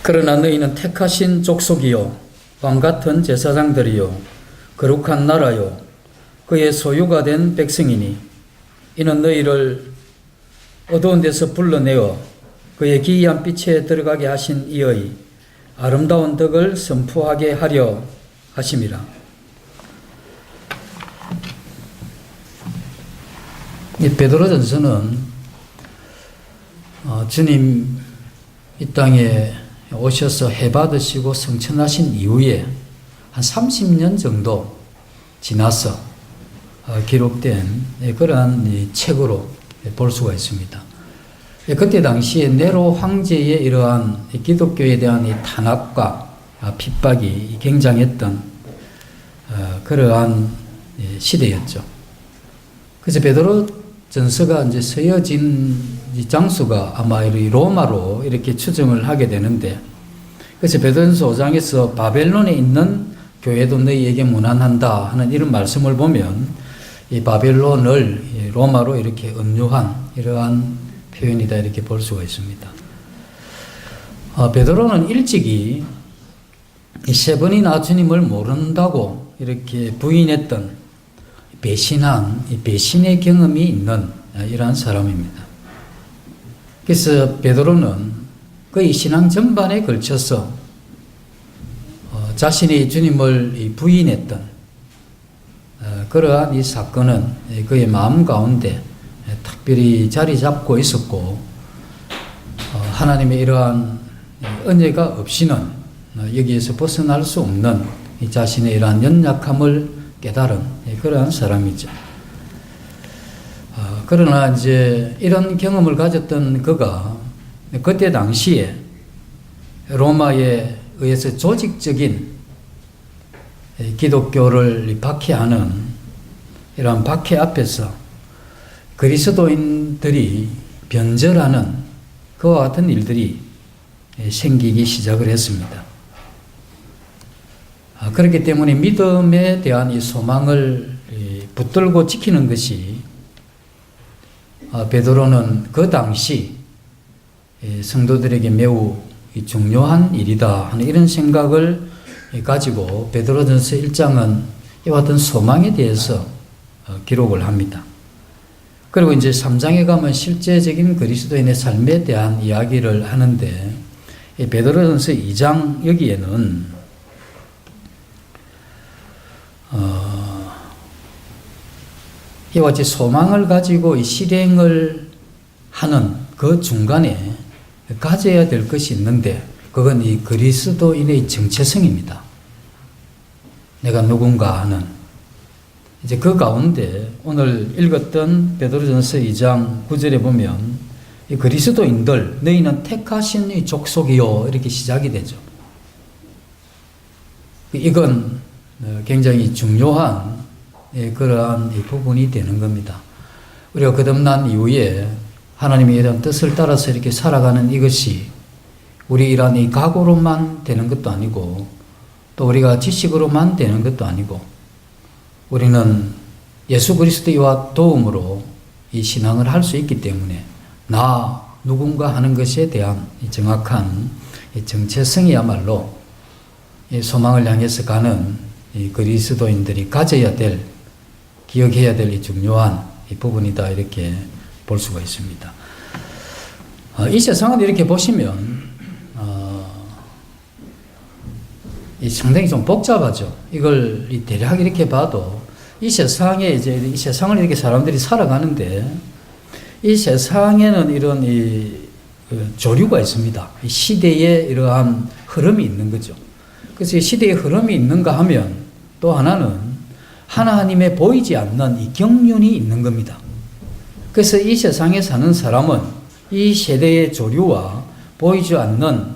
그러나 너희는 택하신 족속이요 왕같은 제사장들이요 거룩한 나라요 그의 소유가 된 백성이니 이는 너희를 어두운 데서 불러내어 그의 기이한 빛에 들어가게 하신 이의 아름다운 덕을 선포하게 하려 하심이라. 이 베드로전서는 주님 이 땅에 오셔서 해받으시고 성천하신 이후에 한 30년 정도 지나서 기록된 그러한 책으로 볼 수가 있습니다. 그때 당시에 네로 황제의 이러한 기독교에 대한 이 탄압과 핍박이 굉장했던 그러한 시대였죠. 그래서 베드로 전서가 이제 쓰여진 장수가 아마 로마로 이렇게 추정을 하게 되는데, 그래서 베드로전서 5장에서 바벨론에 있는 교회도 너희에게 문안한다 하는 이런 말씀을 보면 이 바벨론을 로마로 이렇게 은유한 이러한 표현이다 이렇게 볼 수가 있습니다. 베드로는 일찍이 이 세 번이나 주님을 모른다고 이렇게 부인했던 배신한 배신의 경험이 있는 이러한 사람입니다. 그래서 베드로는 거의 신앙 전반에 걸쳐서 자신이 주님을 부인했던 그러한 이 사건은 그의 마음 가운데 특별히 자리 잡고 있었고, 하나님의 이러한 은혜가 없이는 여기에서 벗어날 수 없는 이 자신의 이러한 연약함을 깨달은 그러한 사람이죠. 그러나 이제 이런 경험을 가졌던 그가 그때 당시에 로마에 의해서 조직적인 기독교를 박해하는 이러한 박해 앞에서 그리스도인들이 변절하는 그와 같은 일들이 생기기 시작을 했습니다. 그렇기 때문에 믿음에 대한 이 소망을 붙들고 지키는 것이 베드로는 그 당시 성도들에게 매우 중요한 일이다 하는 이런 생각을 가지고 베드로전서 1장은 이와 같은 소망에 대해서 기록을 합니다. 그리고 이제 3장에 가면 실제적인 그리스도인의 삶에 대한 이야기를 하는데, 베드로전서 2장 여기에는 이와 같이 소망을 가지고 이 실행을 하는 그 중간에 가져야 될 것이 있는데, 그건 이 그리스도인의 정체성입니다. 내가 누군가 하는. 이제 그 가운데 오늘 읽었던 베드로전서 2장 9절에 보면 이 그리스도인들 너희는 택하신 이 족속이요 이렇게 시작이 되죠. 이건 굉장히 중요한 그러한 부분이 되는 겁니다. 우리가 거듭난 이후에 하나님의 이런 뜻을 따라서 이렇게 살아가는 이것이 우리 이런 이 각오로만 되는 것도 아니고, 또 우리가 지식으로만 되는 것도 아니고, 우리는 예수 그리스도와 도움으로 이 신앙을 할 수 있기 때문에 나 누군가 하는 것에 대한 정확한 정체성이야말로 이 소망을 향해서 가는 이 그리스도인들이 가져야 될, 기억해야 될 이 중요한 이 부분이다 이렇게 볼 수가 있습니다. 이 세상을 이렇게 보시면 이 상당히 좀 복잡하죠. 이걸 대략 이렇게 봐도 이 세상에 이 세상을 이렇게 사람들이 살아가는데, 이 세상에는 이런 조류가 있습니다. 이 시대에 이러한 흐름이 있는 거죠. 그래서 이 시대의 흐름이 있는가 하면 또 하나는 하나님의 보이지 않는 이 경륜이 있는 겁니다. 그래서 이 세상에 사는 사람은 이 세대의 조류와 보이지 않는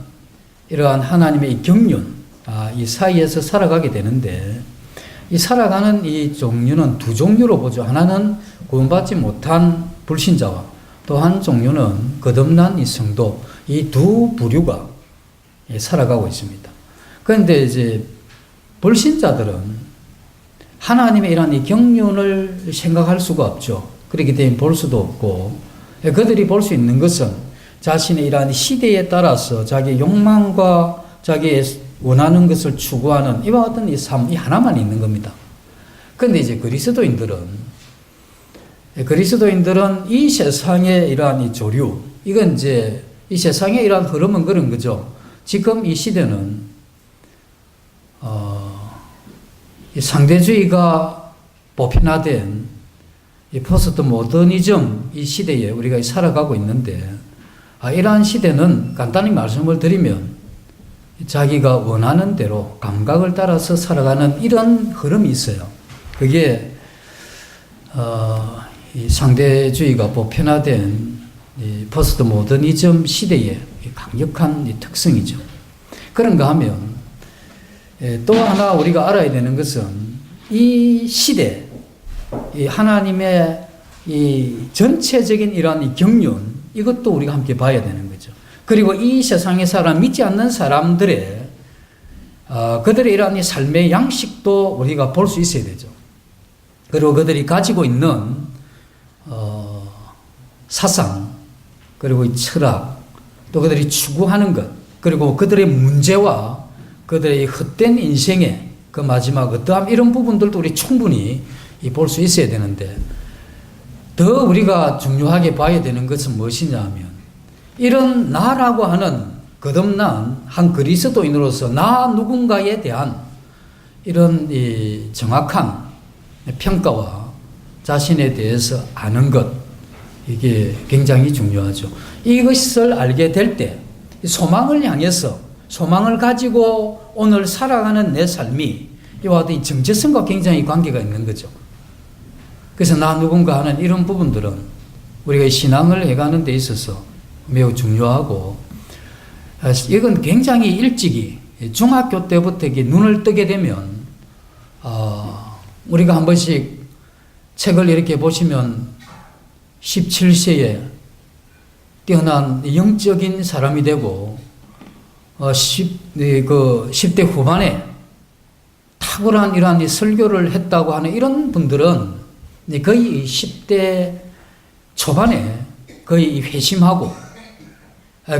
이러한 하나님의 이 경륜, 이 사이에서 살아가게 되는데, 이 살아가는 이 종류는 두 종류로 보죠. 하나는 구원받지 못한 불신자와 또 한 종류는 거듭난 이 성도, 이 두 부류가 살아가고 있습니다. 그런데 이제 불신자들은 하나님의 이런 이 경륜을 생각할 수가 없죠. 그렇기 때문에 볼 수도 없고, 그들이 볼 수 있는 것은 자신의 이러한 시대에 따라서 자기의 욕망과 자기의 원하는 것을 추구하는 이와 같은 이 삶, 이 하나만 있는 겁니다. 그런데 이제 그리스도인들은 이 세상의 이러한 이 조류, 이건 이제 이 세상의 이러한 흐름은 그런 거죠. 지금 이 시대는, 이 상대주의가 보편화된 이 포스트 모더니즘 이 시대에 우리가 살아가고 있는데, 이러한 시대는 간단히 말씀을 드리면 자기가 원하는 대로 감각을 따라서 살아가는 이런 흐름이 있어요. 그게 이 상대주의가 보편화된 이 포스트 모더니즘 시대의 강력한 이 특성이죠. 그런가 하면 또 하나 우리가 알아야 되는 것은 이 시대, 이 하나님의 이 전체적인 이러한 이 경륜, 이것도 우리가 함께 봐야 되는 거죠. 그리고 이 세상에 살아 믿지 않는 사람들의 그들의 이러한 이 삶의 양식도 우리가 볼 수 있어야 되죠. 그리고 그들이 가지고 있는 사상, 그리고 이 철학, 또 그들이 추구하는 것, 그리고 그들의 문제와 그들의 헛된 인생의 그 마지막 어떠함, 이런 부분들도 우리 충분히 볼 수 있어야 되는데, 더 우리가 중요하게 봐야 되는 것은 무엇이냐 하면, 이런 나라고 하는 거듭난 한 그리스도인으로서 나 누군가에 대한 이런 이 정확한 평가와 자신에 대해서 아는 것, 이게 굉장히 중요하죠. 이것을 알게 될 때 소망을 향해서, 소망을 가지고 오늘 살아가는 내 삶이 이와 같은 정체성과 굉장히 관계가 있는 거죠. 그래서 나 누군가 하는 이런 부분들은 우리가 신앙을 해가는 데 있어서 매우 중요하고, 이건 굉장히 일찍이 중학교 때부터 눈을 뜨게 되면, 우리가 한 번씩 책을 이렇게 보시면 17세에 뛰어난 영적인 사람이 되고 10대 후반에 탁월한 이러한 설교를 했다고 하는 이런 분들은 거의 10대 초반에 거의 회심하고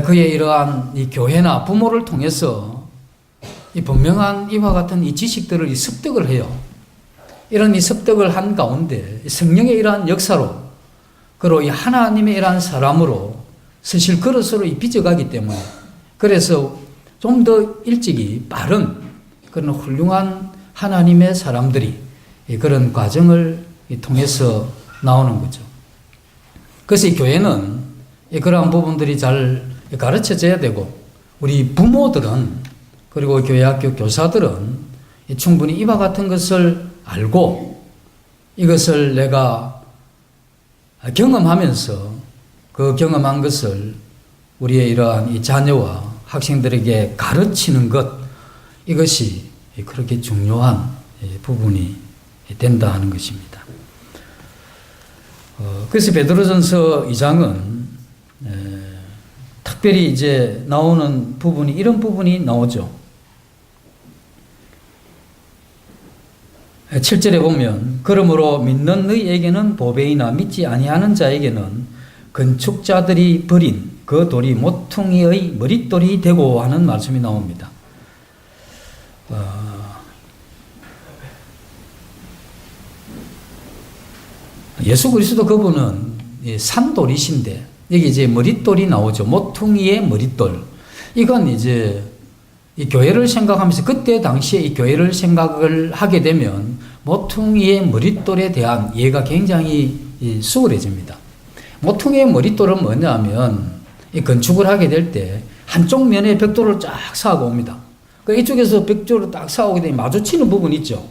그의 이러한 이 교회나 부모를 통해서 이 분명한 이와 같은 이 지식들을 습득을 해요. 이런 이 습득을 한 가운데 성령의 이러한 역사로, 그리고 이 하나님의 이러한 사람으로 사실 그릇으로 빚어가기 때문에, 그래서 좀 더 일찍이 빠른 그런 훌륭한 하나님의 사람들이 그런 과정을 통해서 나오는 거죠. 그래서 이 교회는 그러한 부분들이 잘 가르쳐져야 되고, 우리 부모들은, 그리고 교회학교 교사들은 충분히 이와 같은 것을 알고 이것을 내가 경험하면서 그 경험한 것을 우리의 이러한 이 자녀와 학생들에게 가르치는 것, 이것이 그렇게 중요한 부분이 된다 하는 것입니다. 그래서 베드로전서 2장은 특별히 이제 나오는 부분이, 이런 부분이 나오죠. 7절에 보면, 그러므로 믿는 너희에게는 보배이나 믿지 아니하는 자에게는 건축자들이 버린 그 돌이 모퉁이의 머릿돌이 되고 하는 말씀이 나옵니다. 예수 그리스도 그분은 산돌이신데, 여기 이제 머릿돌이 나오죠. 모퉁이의 머릿돌. 이건 이제 이 교회를 생각하면서, 그때 당시에 이 교회를 생각을 하게 되면 모퉁이의 머릿돌에 대한 이해가 굉장히 수월해집니다. 모퉁이의 머릿돌은 뭐냐면, 이 건축을 하게 될 때 한쪽 면에 벽돌을 쫙 쌓아 옵니다. 그 이쪽에서 벽돌을 딱 쌓아 오게 되면 마주치는 부분이 있죠.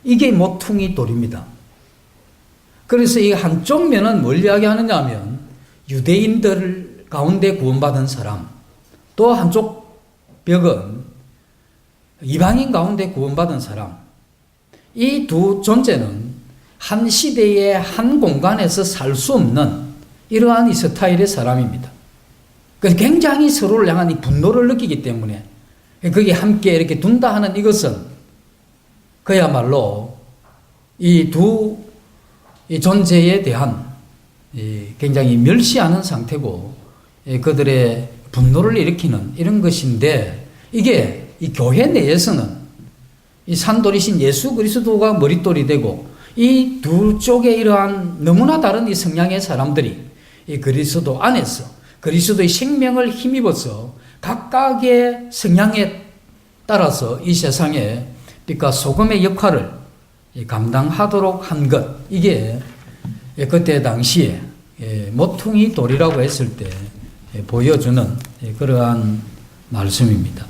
이게 모퉁이 돌입니다. 그래서 이 한쪽 면은 뭘 이야기하느냐 하면, 유대인들 가운데 구원받은 사람, 또 한쪽 벽은 이방인 가운데 구원받은 사람, 이 두 존재는 한 시대의 한 공간에서 살 수 없는 이러한 이 스타일의 사람입니다. 그래서 굉장히 서로를 향한 이 분노를 느끼기 때문에 거기에 함께 이렇게 둔다 하는 이것은 그야말로 이 두 존재에 대한 굉장히 멸시하는 상태고, 그들의 분노를 일으키는 이런 것인데, 이게 이 교회 내에서는 이 산돌이신 예수 그리스도가 머릿돌이 되고, 이 두 쪽에 이러한 너무나 다른 이 성향의 사람들이 이 그리스도 안에서 그리스도의 생명을 힘입어서 각각의 성향에 따라서 이 세상에 빛과 소금의 역할을 감당하도록 한 것, 이게 그때 당시에 모퉁이 돌이라고 했을 때 보여주는 그러한 말씀입니다.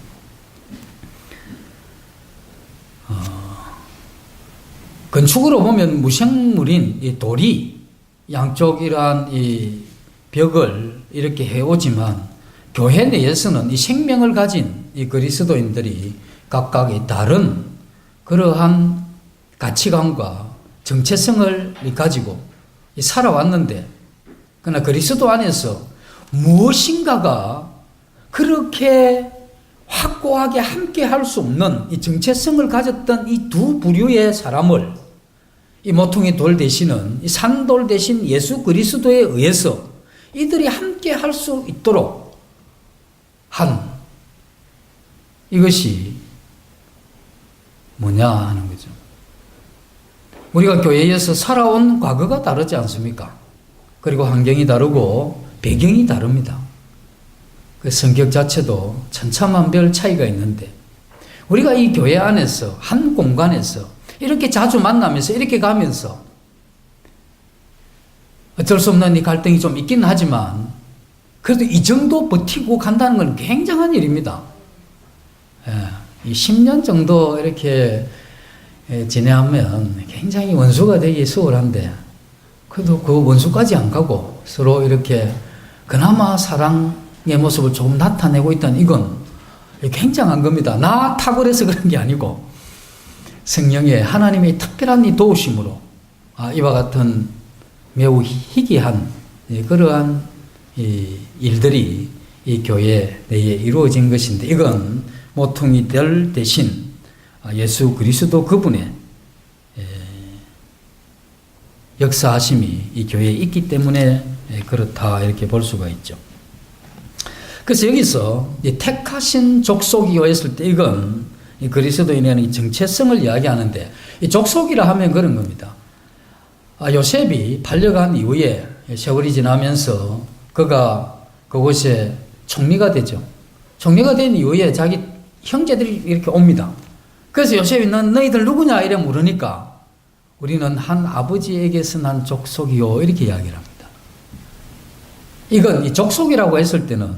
건축으로 보면 무생물인 이 돌이 양쪽 이러한 이 벽을 이렇게 해오지만, 교회 내에서는 이 생명을 가진 이 그리스도인들이 각각의 다른 그러한 가치관과 정체성을 가지고 살아왔는데, 그러나 그리스도 안에서 무엇인가가 그렇게 확고하게 함께 할 수 없는 이 정체성을 가졌던 이 두 부류의 사람을 이 모퉁이 돌 대신은 이 산돌 대신 예수 그리스도에 의해서 이들이 함께 할 수 있도록 한, 이것이 뭐냐 하는 거죠. 우리가 교회에서 살아온 과거가 다르지 않습니까? 그리고 환경이 다르고 배경이 다릅니다. 그 성격 자체도 천차만별 차이가 있는데, 우리가 이 교회 안에서 한 공간에서 이렇게 자주 만나면서 이렇게 가면서 어쩔 수 없는 이 갈등이 좀 있긴 하지만, 그래도 이 정도 버티고 간다는 건 굉장한 일입니다. 이 10년 정도 이렇게 지내면 굉장히 원수가 되기 수월한데, 그래도 그 원수까지 안 가고 서로 이렇게 그나마 사랑의 모습을 조금 나타내고 있다는, 이건 굉장한 겁니다. 나 탁월해서 그런 게 아니고 성령의 하나님의 특별한 이 도우심으로 이와 같은 매우 희귀한 그러한 이 일들이 이 교회 내에 이루어진 것인데, 이건 모퉁이 돌 대신 예수 그리스도 그분의 역사하심이 이 교회에 있기 때문에 그렇다, 이렇게 볼 수가 있죠. 그래서 여기서 택하신 족속이요 했을 때, 이건 그리스도인의 정체성을 이야기하는데, 이 족속이라 하면 그런 겁니다. 요셉이 팔려간 이후에 세월이 지나면서 그가 그곳에 총리가 되죠. 총리가 된 이후에 자기 형제들이 이렇게 옵니다. 그래서 요셉이 너희들 누구냐 이래 물으니까, 우리는 한 아버지에게서 난 족속이요, 이렇게 이야기를 합니다. 이건 이 족속이라고 했을 때는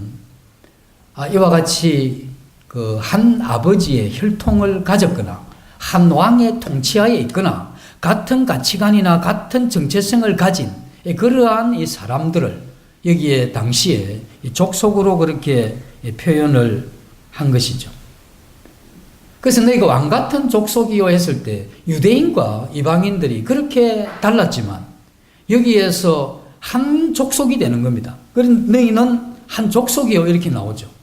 이와 같이 그 한 아버지의 혈통을 가졌거나 한 왕의 통치하에 있거나 같은 가치관이나 같은 정체성을 가진 그러한 이 사람들을 여기에 당시에 족속으로 그렇게 표현을 한 것이죠. 그래서 너희가 왕 같은 족속이요 했을 때 유대인과 이방인들이 그렇게 달랐지만 여기에서 한 족속이 되는 겁니다. 그래서 너희는 한 족속이요 이렇게 나오죠.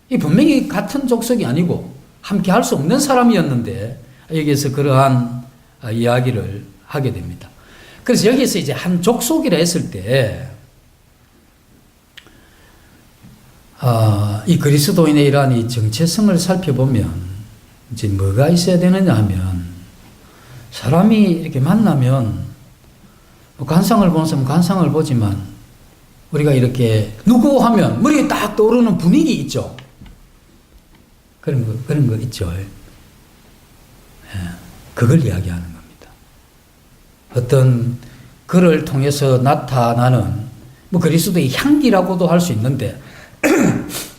이 분명히 같은 족속이 아니고 함께 할 수 없는 사람이었는데 여기에서 그러한 이야기를 하게 됩니다. 그래서 여기서 이제 한 족속이라 했을 때 이 그리스도인의 이러한 이 정체성을 살펴보면 이제 뭐가 있어야 되느냐 하면, 사람이 이렇게 만나면 관상을 보는 사람은 관상을 보지만 우리가 이렇게 누구 하면 머리에 딱 떠오르는 분위기 있죠. 그런 거 있죠. 그걸 이야기하는 겁니다. 어떤 그를 통해서 나타나는 그리스도의 향기라고도 할 수 있는데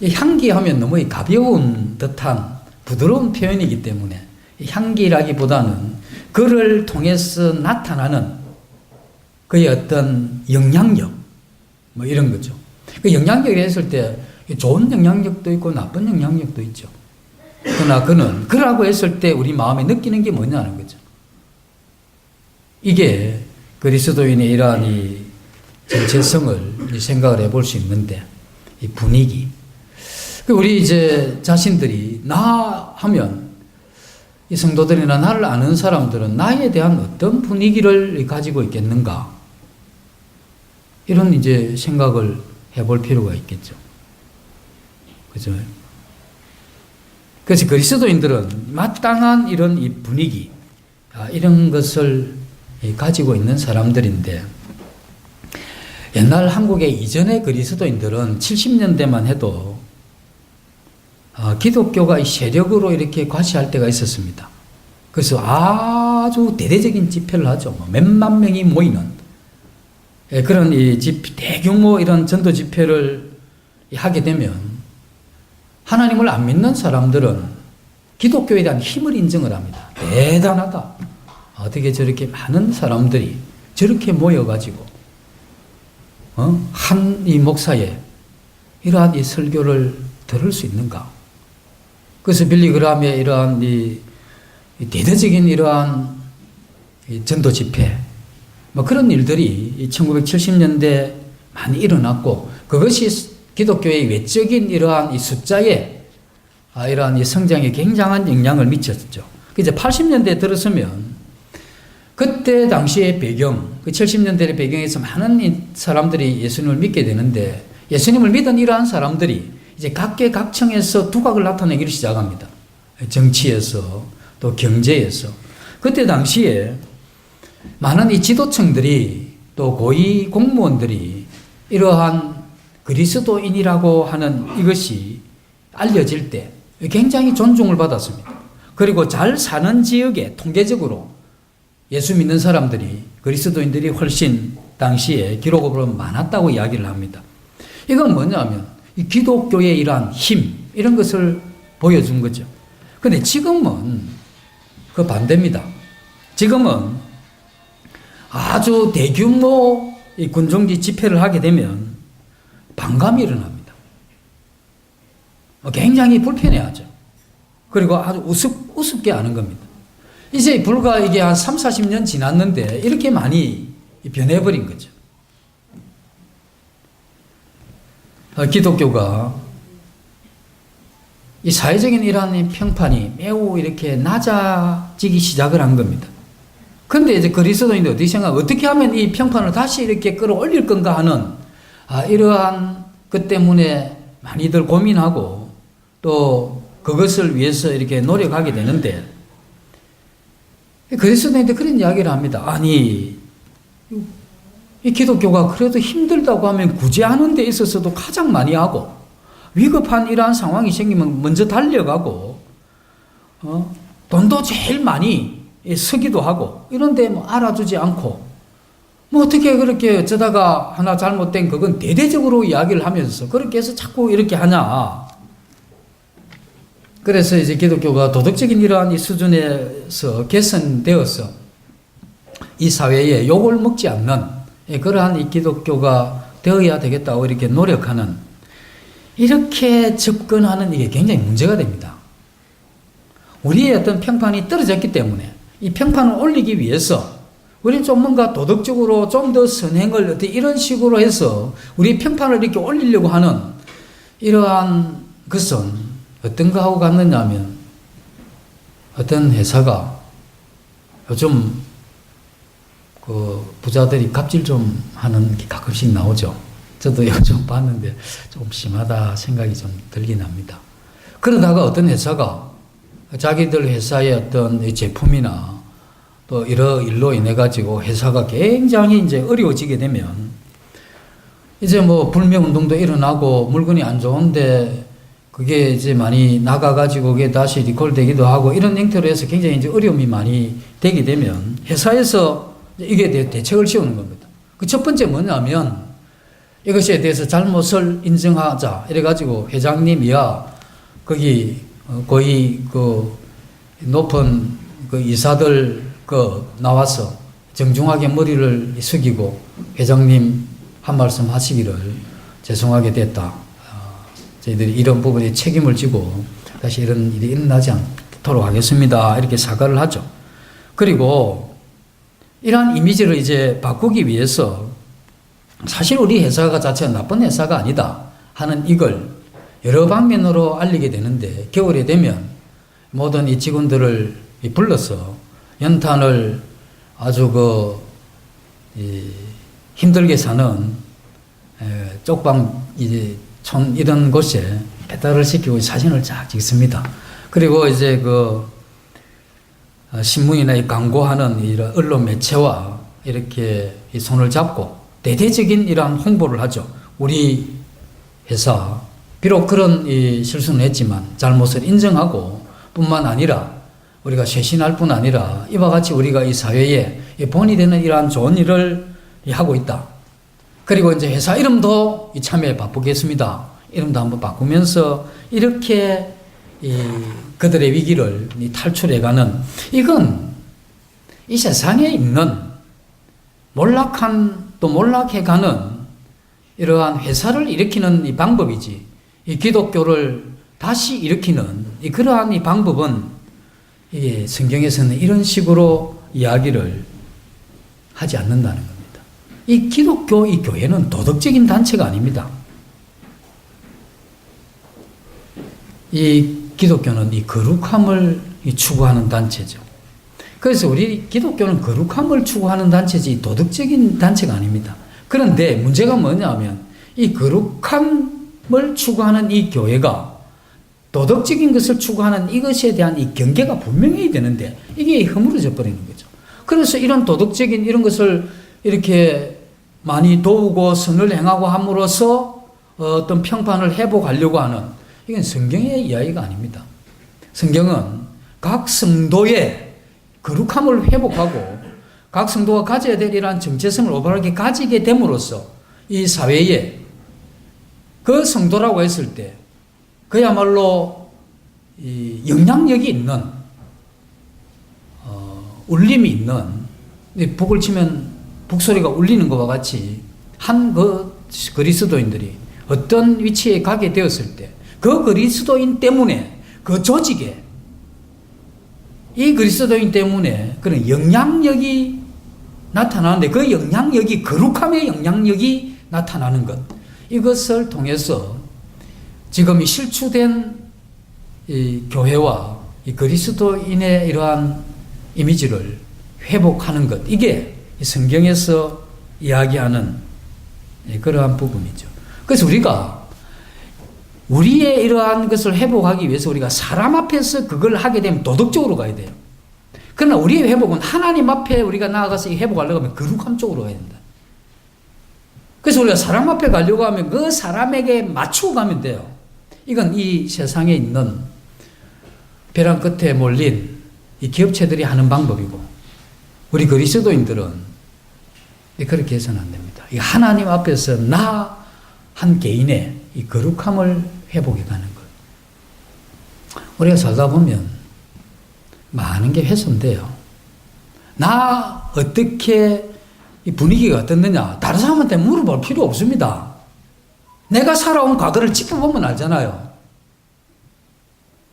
이 향기 하면 너무 가벼운 듯한 부드러운 표현이기 때문에 향기라기보다는 그를 통해서 나타나는 그의 어떤 영향력 이런 거죠. 그 영향력이 했을 때 좋은 영향력도 있고 나쁜 영향력도 있죠. 그러나 그는 그라고 했을 때 우리 마음에 느끼는 게 뭐냐는 거죠. 이게 그리스도인의 이러한 이 정체성을 생각을 해볼 수 있는데, 이 분위기. 우리 이제 자신들이 나 하면 이 성도들이나 나를 아는 사람들은 나에 대한 어떤 분위기를 가지고 있겠는가? 이런 이제 생각을 해볼 필요가 있겠죠. 그죠? 그래서 그리스도인들은 마땅한 이런 이 분위기, 이런 것을 가지고 있는 사람들인데, 옛날 한국의 이전의 그리스도인들은 70년대만 해도 기독교가 세력으로 이렇게 과시할 때가 있었습니다. 그래서 아주 대대적인 집회를 하죠. 몇만 명이 모이는 그런 대규모 이런 전도 집회를 하게 되면 하나님을 안 믿는 사람들은 기독교에 대한 힘을 인정을 합니다. 대단하다. 어떻게 저렇게 많은 사람들이 저렇게 모여가지고 한 이 목사의 이러한 이 설교를 들을 수 있는가? 그래서 빌리 그람의 이러한 이 대대적인 이러한 전도 집회, 그런 일들이 1970년대 많이 일어났고, 그것이 기독교의 외적인 이러한 이 숫자에 이러한 이 성장에 굉장한 영향을 미쳤죠. 이제 80년대에 들어서면 그때 당시의 배경, 그 70년대의 배경에서 많은 사람들이 예수님을 믿게 되는데, 예수님을 믿은 이러한 사람들이 이제 각계각층에서 두각을 나타내기를 시작합니다. 정치에서 또 경제에서. 그때 당시에 많은 이 지도층들이 또 고위 공무원들이 이러한 그리스도인이라고 하는 이것이 알려질 때 굉장히 존중을 받았습니다. 그리고 잘 사는 지역에 통계적으로 예수 믿는 사람들이, 그리스도인들이 훨씬 당시에 기록으로 많았다고 이야기를 합니다. 이건 뭐냐면 이 기독교의 이러한 힘, 이런 것을 보여준 거죠. 근데 지금은 그 반대입니다. 지금은 아주 대규모 이 군중지 집회를 하게 되면 반감이 일어납니다. 굉장히 불편해하죠. 그리고 아주 우습게 하는 겁니다. 이제 불과 이게 한 3, 40년 지났는데 이렇게 많이 변해버린 거죠. 기독교가 이 사회적인 이러한 평판이 매우 이렇게 낮아지기 시작을 한 겁니다. 근데 이제 그리스도인들 어떻게 생각하면 어떻게 하면 이 평판을 다시 이렇게 끌어올릴 건가 하는 이러한 것 때문에 많이들 고민하고 또 그것을 위해서 이렇게 노력하게 되는데, 그리스도인들 그런 이야기를 합니다. 아니, 이 기독교가 그래도 힘들다고 하면 구제하는 데 있어서도 가장 많이 하고, 위급한 이러한 상황이 생기면 먼저 달려가고, 돈도 제일 많이 쓰기도 하고, 이런데 알아주지 않고, 어떻게 그렇게 어쩌다가 하나 잘못된 그건 대대적으로 이야기를 하면서 그렇게 해서 자꾸 이렇게 하냐. 그래서 이제 기독교가 도덕적인 이러한 이 수준에서 개선되어서 이 사회에 욕을 먹지 않는 그러한 이 기독교가 되어야 되겠다고 이렇게 노력하는, 이렇게 접근하는 이게 굉장히 문제가 됩니다. 우리의 어떤 평판이 떨어졌기 때문에 이 평판을 올리기 위해서 우리는 좀 뭔가 도덕적으로 좀 더 선행을 어떻게 이런 식으로 해서 우리 평판을 이렇게 올리려고 하는 이러한 것은 어떤가 하고 갔느냐 하면, 어떤 회사가 요즘 그 부자들이 갑질 좀 하는 게 가끔씩 나오죠. 저도 요즘 봤는데 좀 심하다 생각이 좀 들긴 합니다. 그러다가 어떤 회사가 자기들 회사의 어떤 제품이나 또 이러 일로 인해 가지고 회사가 굉장히 이제 어려워지게 되면 이제 불매 운동도 일어나고 물건이 안 좋은데 그게 이제 많이 나가가지고 그게 다시 리콜되기도 하고 이런 형태로 해서 굉장히 이제 어려움이 많이 되게 되면 회사에서 이게 대책을 세우는 겁니다. 그 첫 번째 뭐냐면 이것에 대해서 잘못을 인정하자. 이래가지고 회장님이야 거기 거의 그 높은 그 이사들 나와서 정중하게 머리를 숙이고 회장님 한 말씀 하시기를 죄송하게 됐다. 저희들이 이런 부분에 책임을 지고 다시 이런 일이 일어나지 않도록 하겠습니다. 이렇게 사과를 하죠. 그리고 이러한 이미지를 이제 바꾸기 위해서 사실 우리 회사가 자체가 나쁜 회사가 아니다 하는 이걸 여러 방면으로 알리게 되는데, 겨울에 되면 모든 이 직원들을 불러서 연탄을 아주 힘들게 사는 쪽방 이제 촌 이런 곳에 배달을 시키고 사진을 쫙 찍습니다. 그리고 이제 그 신문이나 광고하는 이런 언론 매체와 이렇게 손을 잡고 대대적인 이러한 홍보를 하죠. 우리 회사 비록 그런 실수는 했지만 잘못을 인정하고 뿐만 아니라 우리가 쇄신할 뿐 아니라 이와 같이 우리가 이 사회에 본이 되는 이러한 좋은 일을 하고 있다. 그리고 이제 회사 이름도 참여에 바꾸겠습니다. 이름도 한번 바꾸면서 이렇게 그들의 위기를 탈출해가는, 이건 이 세상에 있는 몰락한 또 몰락해가는 이러한 회사를 일으키는 이 방법이지, 이 기독교를 다시 일으키는 그러한 이 방법은 이게 성경에서는 이런 식으로 이야기를 하지 않는다는 겁니다. 이 기독교, 이 교회는 도덕적인 단체가 아닙니다. 이 기독교는 이 거룩함을 추구하는 단체죠. 그래서 우리 기독교는 거룩함을 추구하는 단체지 도덕적인 단체가 아닙니다. 그런데 문제가 뭐냐면 이 거룩함을 추구하는 이 교회가 도덕적인 것을 추구하는 이것에 대한 이 경계가 분명해야 되는데 이게 허물어져 버리는 거죠. 그래서 이런 도덕적인 이런 것을 이렇게 많이 도우고 선을 행하고 함으로써 어떤 평판을 회복하려고 하는, 이건 성경의 이야기가 아닙니다. 성경은 각 성도의 거룩함을 회복하고 각 성도가 가져야 될 이러한 정체성을 올바르게 가지게 됨으로써 이 사회에 그 성도라고 했을 때 그야말로 이 영향력이 있는 울림이 있는, 북을 치면 북소리가 울리는 것과 같이 한 그 그리스도인들이 어떤 위치에 가게 되었을 때 그 그리스도인 때문에 그 조직에 이 그리스도인 때문에 그런 영향력이 나타나는데 그 영향력이 거룩함의 영향력이 나타나는 것, 이것을 통해서 지금 이 실추된 이 교회와 이 그리스도인의 이러한 이미지를 회복하는 것, 이게 성경에서 이야기하는 그러한 부분이죠. 그래서 우리가 우리의 이러한 것을 회복하기 위해서 우리가 사람 앞에서 그걸 하게 되면 도덕적으로 가야 돼요. 그러나 우리의 회복은 하나님 앞에 우리가 나아가서 회복하려고 하면 거룩함 쪽으로 가야 된다. 그래서 우리가 사람 앞에 가려고 하면 그 사람에게 맞추고 가면 돼요. 이건 이 세상에 있는 벼랑 끝에 몰린 이 기업체들이 하는 방법이고, 우리 그리스도인들은 그렇게 해서는 안 됩니다. 이 하나님 앞에서 나 한 개인의 이 거룩함을 회복해 가는 것. 우리가 살다 보면 많은 게 훼손돼요. 나 어떻게 이 분위기가 어떻느냐, 다른 사람한테 물어볼 필요 없습니다. 내가 살아온 과거를 짚어보면 알잖아요.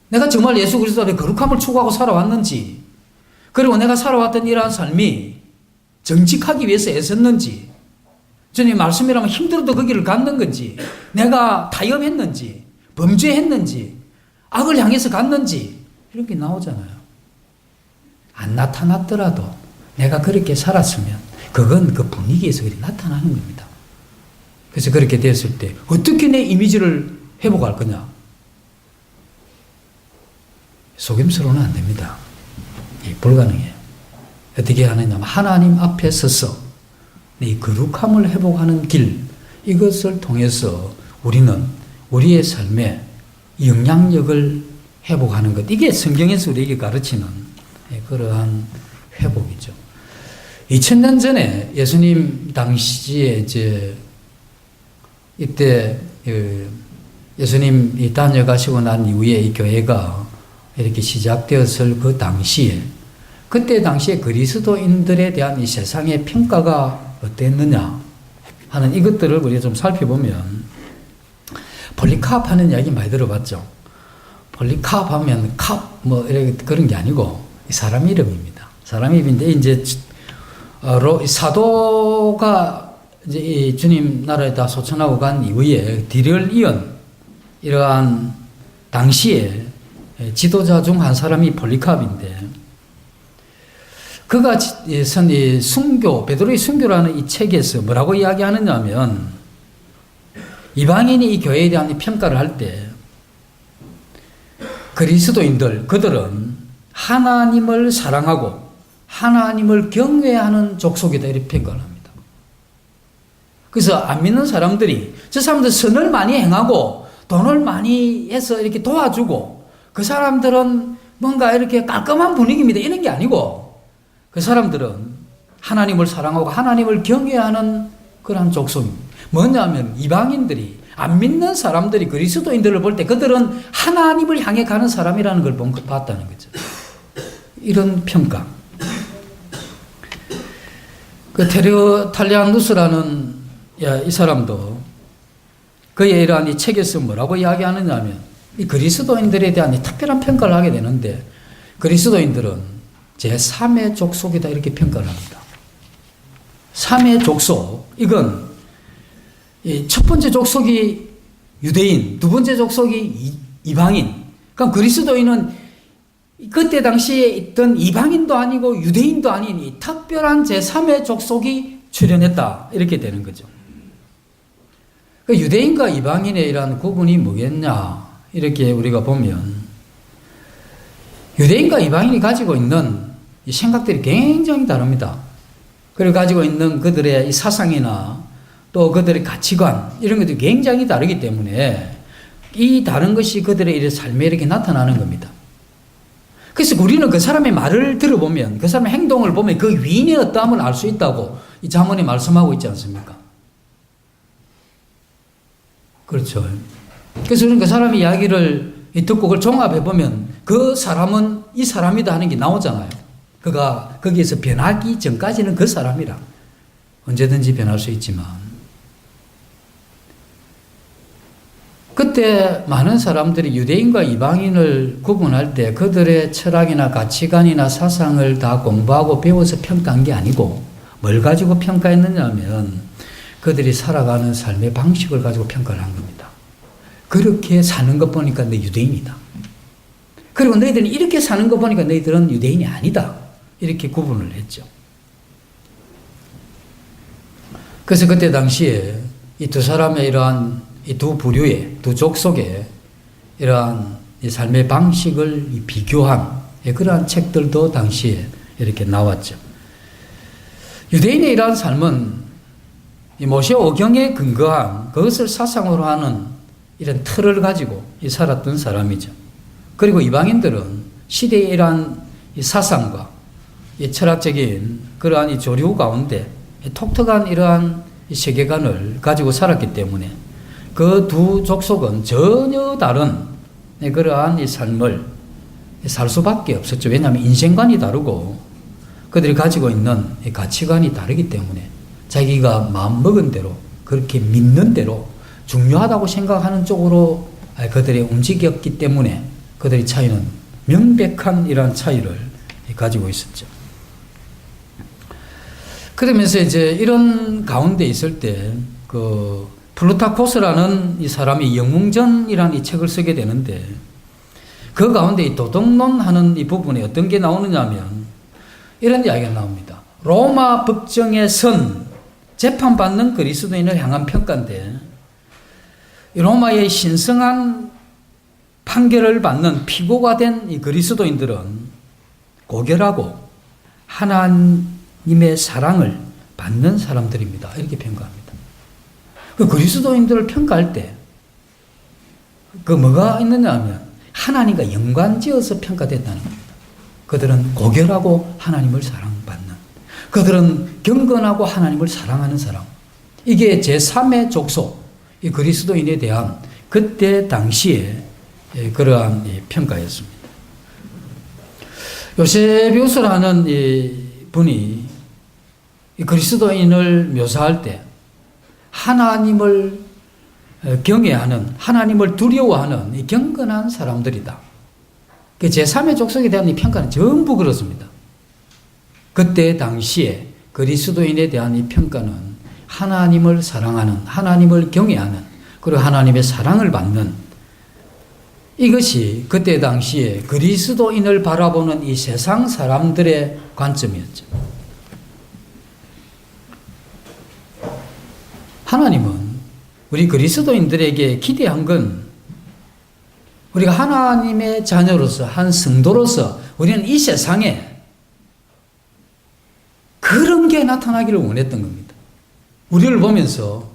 내가 정말 예수 그리스도의 거룩함을 추구하고 살아왔는지, 그리고 내가 살아왔던 이러한 삶이 정직하기 위해서 애썼는지, 주님 말씀이라면 힘들어도 그 길을 갔는 건지, 내가 타협했는지, 범죄했는지, 악을 향해서 갔는지, 이런 게 나오잖아요. 안 나타났더라도 내가 그렇게 살았으면 그건 그 분위기에서 그렇게 나타나는 겁니다. 그래서 그렇게 됐을 때 어떻게 내 이미지를 회복할 거냐? 속임수로는 안 됩니다. 불가능해요. 어떻게 하느냐면 하나님 앞에 서서 이 거룩함을 회복하는 길, 이것을 통해서 우리는 우리의 삶에 영향력을 회복하는 것, 이게 성경에서 우리에게 가르치는 그러한 회복이죠. 2000년 전에 예수님 당시에 이때 예수님이 다녀가시고 난 이후에 이 교회가 이렇게 시작되었을 그 당시에, 그때 당시에 그리스도인들에 대한 이 세상의 평가가 어땠느냐 하는 이것들을 우리가 좀 살펴보면, 폴리캅 하는 이야기 많이 들어봤죠. 폴리캅 하면 이렇게 그런 게 아니고 사람 이름입니다. 사람 이름인데 이제 사도가 이제 이 주님 나라에 다 소천하고 간 이후에 뒤를 이은 이러한 당시에 지도자 중 한 사람이 폴리캅인데, 그가 쓴 이 순교, 베드로의 순교라는 이 책에서 뭐라고 이야기하느냐 하면, 이방인이 이 교회에 대한 평가를 할 때 그리스도인들, 그들은 하나님을 사랑하고 하나님을 경외하는 족속이다 이렇게 평가를 합니다. 그래서 안 믿는 사람들이 저 사람들 선을 많이 행하고 돈을 많이 해서 이렇게 도와주고 그 사람들은 뭔가 이렇게 깔끔한 분위기입니다. 이런 게 아니고 그 사람들은 하나님을 사랑하고 하나님을 경외하는 그런 족속입니다. 뭐냐면 이방인들이 안 믿는 사람들이 그리스도인들을 볼 때 그들은 하나님을 향해 가는 사람이라는 걸 봤다는 거죠. 이런 평가. 그 테르 탈리아누스라는 이 사람도 그의 이러한 이 책에서 뭐라고 이야기하느냐 하면 이 그리스도인들에 대한 이 특별한 평가를 하게 되는데 그리스도인들은 제3의 족속이다 이렇게 평가를 합니다. 3의 족속, 이건 첫 번째 족속이 유대인, 두 번째 족속이 이방인. 그럼 그리스도인은 그때 당시에 있던 이방인도 아니고 유대인도 아닌 이 특별한 제3의 족속이 출현했다. 이렇게 되는 거죠. 그 유대인과 이방인의 이러한 구분이 뭐겠냐. 이렇게 우리가 보면 유대인과 이방인이 가지고 있는 이 생각들이 굉장히 다릅니다. 그리고 가지고 있는 그들의 이 사상이나 또 그들의 가치관 이런 것들이 굉장히 다르기 때문에 이 다른 것이 그들의 삶에 이렇게 나타나는 겁니다. 그래서 우리는 그 사람의 말을 들어보면 그 사람의 행동을 보면 그 위인의 어떠함을 알 수 있다고 이 자문이 말씀하고 있지 않습니까? 그렇죠. 그래서 우리는 그 사람의 이야기를 듣고 그걸 종합해보면 그 사람은 이 사람이다 하는 게 나오잖아요. 그가 거기에서 변하기 전까지는 그 사람이라. 언제든지 변할 수 있지만. 그때 많은 사람들이 유대인과 이방인을 구분할 때 그들의 철학이나 가치관이나 사상을 다 공부하고 배워서 평가한 게 아니고 뭘 가지고 평가했느냐 하면 그들이 살아가는 삶의 방식을 가지고 평가를 한 겁니다. 그렇게 사는 것 보니까 너 유대인이다. 그리고 너희들은 이렇게 사는 거 보니까 너희들은 유대인이 아니다. 이렇게 구분을 했죠. 그래서 그때 당시에 이 두 사람의 이러한 이 두 부류의, 두 족속의 이러한 이 삶의 방식을 비교한 그러한 책들도 당시에 이렇게 나왔죠. 유대인의 이러한 삶은 이 모세 오경에 근거한 그것을 사상으로 하는 이런 틀을 가지고 살았던 사람이죠. 그리고 이방인들은 시대의 이러한 이 사상과 이 철학적인 그러한 이 조류 가운데 독특한 이러한 이 세계관을 가지고 살았기 때문에 그 두 족속은 전혀 다른 그러한 이 삶을 살 수밖에 없었죠. 왜냐하면 인생관이 다르고 그들이 가지고 있는 이 가치관이 다르기 때문에 자기가 마음먹은 대로 그렇게 믿는 대로 중요하다고 생각하는 쪽으로 그들이 움직였기 때문에 그들의 차이는 명백한 이러한 차이를 가지고 있었죠. 그러면서 이제 이런 가운데 있을 때 플루타코스라는 이 사람이 영웅전이라는 이 책을 쓰게 되는데 그 가운데 이 도덕론하는 이 부분에 어떤 게 나오느냐 하면 이런 이야기가 나옵니다. 로마 법정의 선, 재판받는 그리스도인을 향한 평가인데 로마의 신성한 판결을 받는 피고가 된 이 그리스도인들은 고결하고 하나님의 사랑을 받는 사람들입니다. 이렇게 평가합니다. 그 그리스도인들을 평가할 때 그 뭐가 있느냐 하면 하나님과 연관지어서 평가됐다는 겁니다. 그들은 고결하고 하나님을 사랑받는, 그들은 경건하고 하나님을 사랑하는 사람. 이게 제3의 족속, 이 그리스도인에 대한 그때 당시에 그러한 평가였습니다. 요세비우스라는 이 분이 이 그리스도인을 묘사할 때 하나님을 경외하는, 하나님을 두려워하는 이 경건한 사람들이다. 그 제3의 족속에 대한 이 평가는 전부 그렇습니다. 그때 당시에 그리스도인에 대한 이 평가는 하나님을 사랑하는, 하나님을 경외하는, 그리고 하나님의 사랑을 받는, 이것이 그때 당시에 그리스도인을 바라보는 이 세상 사람들의 관점이었죠. 하나님은 우리 그리스도인들에게 기대한 건 우리가 하나님의 자녀로서 한 성도로서 우리는 이 세상에 그런 게 나타나기를 원했던 겁니다. 우리를 보면서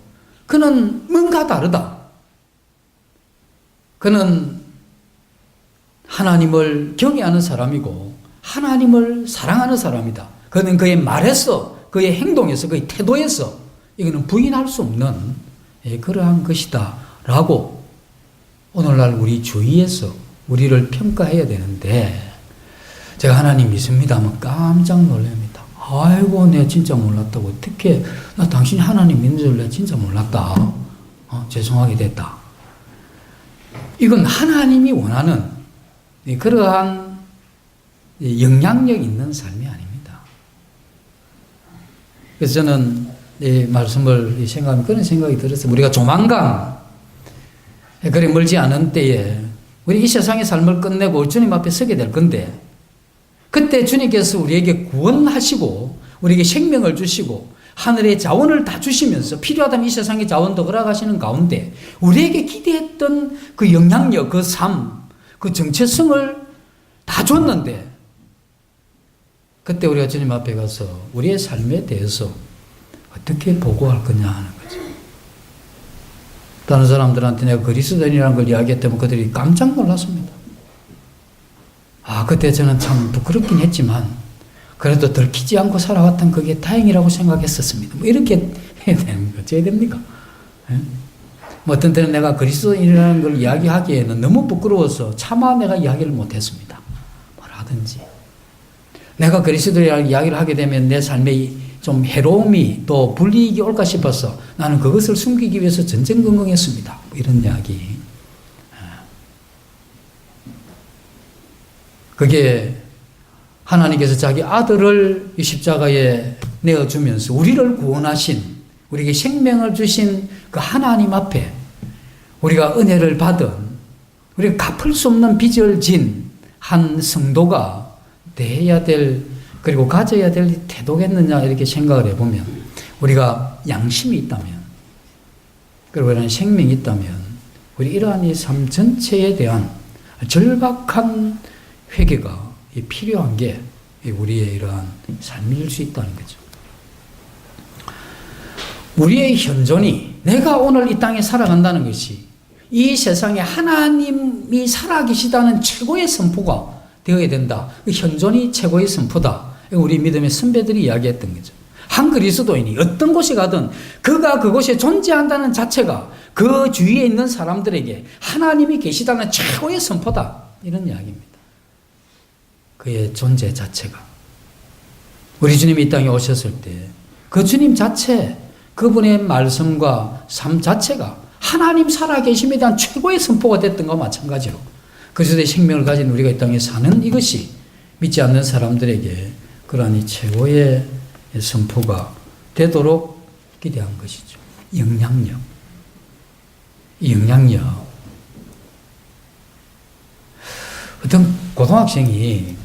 그는 뭔가 다르다. 그는 하나님을 경외하는 사람이고 하나님을 사랑하는 사람이다. 그는 그의 말에서, 그의 행동에서, 그의 태도에서 이거는 부인할 수 없는 그러한 것이다 라고 오늘날 우리 주위에서 우리를 평가해야 되는데, 제가 하나님 믿습니다 하면 깜짝 놀랍니다. 아이고, 내가 진짜 몰랐다고. 어떻게, 나 당신이 하나님 믿는 줄 내가 진짜 몰랐다. 죄송하게 됐다. 이건 하나님이 원하는 그러한 영향력 있는 삶이 아닙니다. 그래서 저는 이 말씀을 생각하면 그런 생각이 들었어요. 우리가 조만간, 그리 멀지 않은 때에 우리 이 세상의 삶을 끝내고 주님 앞에 서게 될 건데, 그때 주님께서 우리에게 구원하시고 우리에게 생명을 주시고 하늘의 자원을 다 주시면서 필요하다면 이 세상의 자원도 허락하시는 가운데 우리에게 기대했던 그 영향력, 그 삶, 그 정체성을 다 줬는데, 그때 우리가 주님 앞에 가서 우리의 삶에 대해서 어떻게 보고할 거냐 하는 거죠. 다른 사람들한테 내가 그리스도인이라는 걸 이야기했다면 그들이 깜짝 놀랐습니다. 그때 저는 참 부끄럽긴 했지만 그래도 들키지 않고 살아왔던 그게 다행이라고 생각했었습니다. 뭐 이렇게 해야 되는 거 어째야 됩니까? 뭐 어떤 때는 내가 그리스도인이라는 걸 이야기하기에는 너무 부끄러워서 차마 내가 이야기를 못했습니다. 뭐라든지 내가 그리스도인이라는 이야기를 하게 되면 내 삶에 좀 해로움이 또 불이익이 올까 싶어서 나는 그것을 숨기기 위해서 전전긍긍했습니다. 뭐 이런 이야기. 그게 하나님께서 자기 아들을 이 십자가에 내어주면서 우리를 구원하신, 우리에게 생명을 주신 그 하나님 앞에 우리가 은혜를 받은, 우리가 갚을 수 없는 빚을 진 한 성도가 대해야 될, 그리고 가져야 될 태도겠느냐 이렇게 생각을 해보면, 우리가 양심이 있다면, 그리고 이런 생명이 있다면 우리 이러한 이 삶 전체에 대한 절박한 회개가 필요한 게 우리의 이러한 삶일 수 있다는 거죠. 우리의 현존이, 내가 오늘 이 땅에 살아간다는 것이 이 세상에 하나님이 살아계시다는 최고의 선포가 되어야 된다. 그 현존이 최고의 선포다. 우리 믿음의 선배들이 이야기했던 거죠. 한 그리스도인이 어떤 곳에 가든 그가 그곳에 존재한다는 자체가 그 주위에 있는 사람들에게 하나님이 계시다는 최고의 선포다. 이런 이야기입니다. 그의 존재 자체가. 우리 주님이 이 땅에 오셨을 때 그 주님 자체, 그분의 말씀과 삶 자체가 하나님 살아계심에 대한 최고의 선포가 됐던 것과 마찬가지로 그리스도의 생명을 가진 우리가 이 땅에 사는 이것이 믿지 않는 사람들에게 그러한 이 최고의 선포가 되도록 기대한 것이죠. 영향력. 이 영향력. 어떤 고등학생이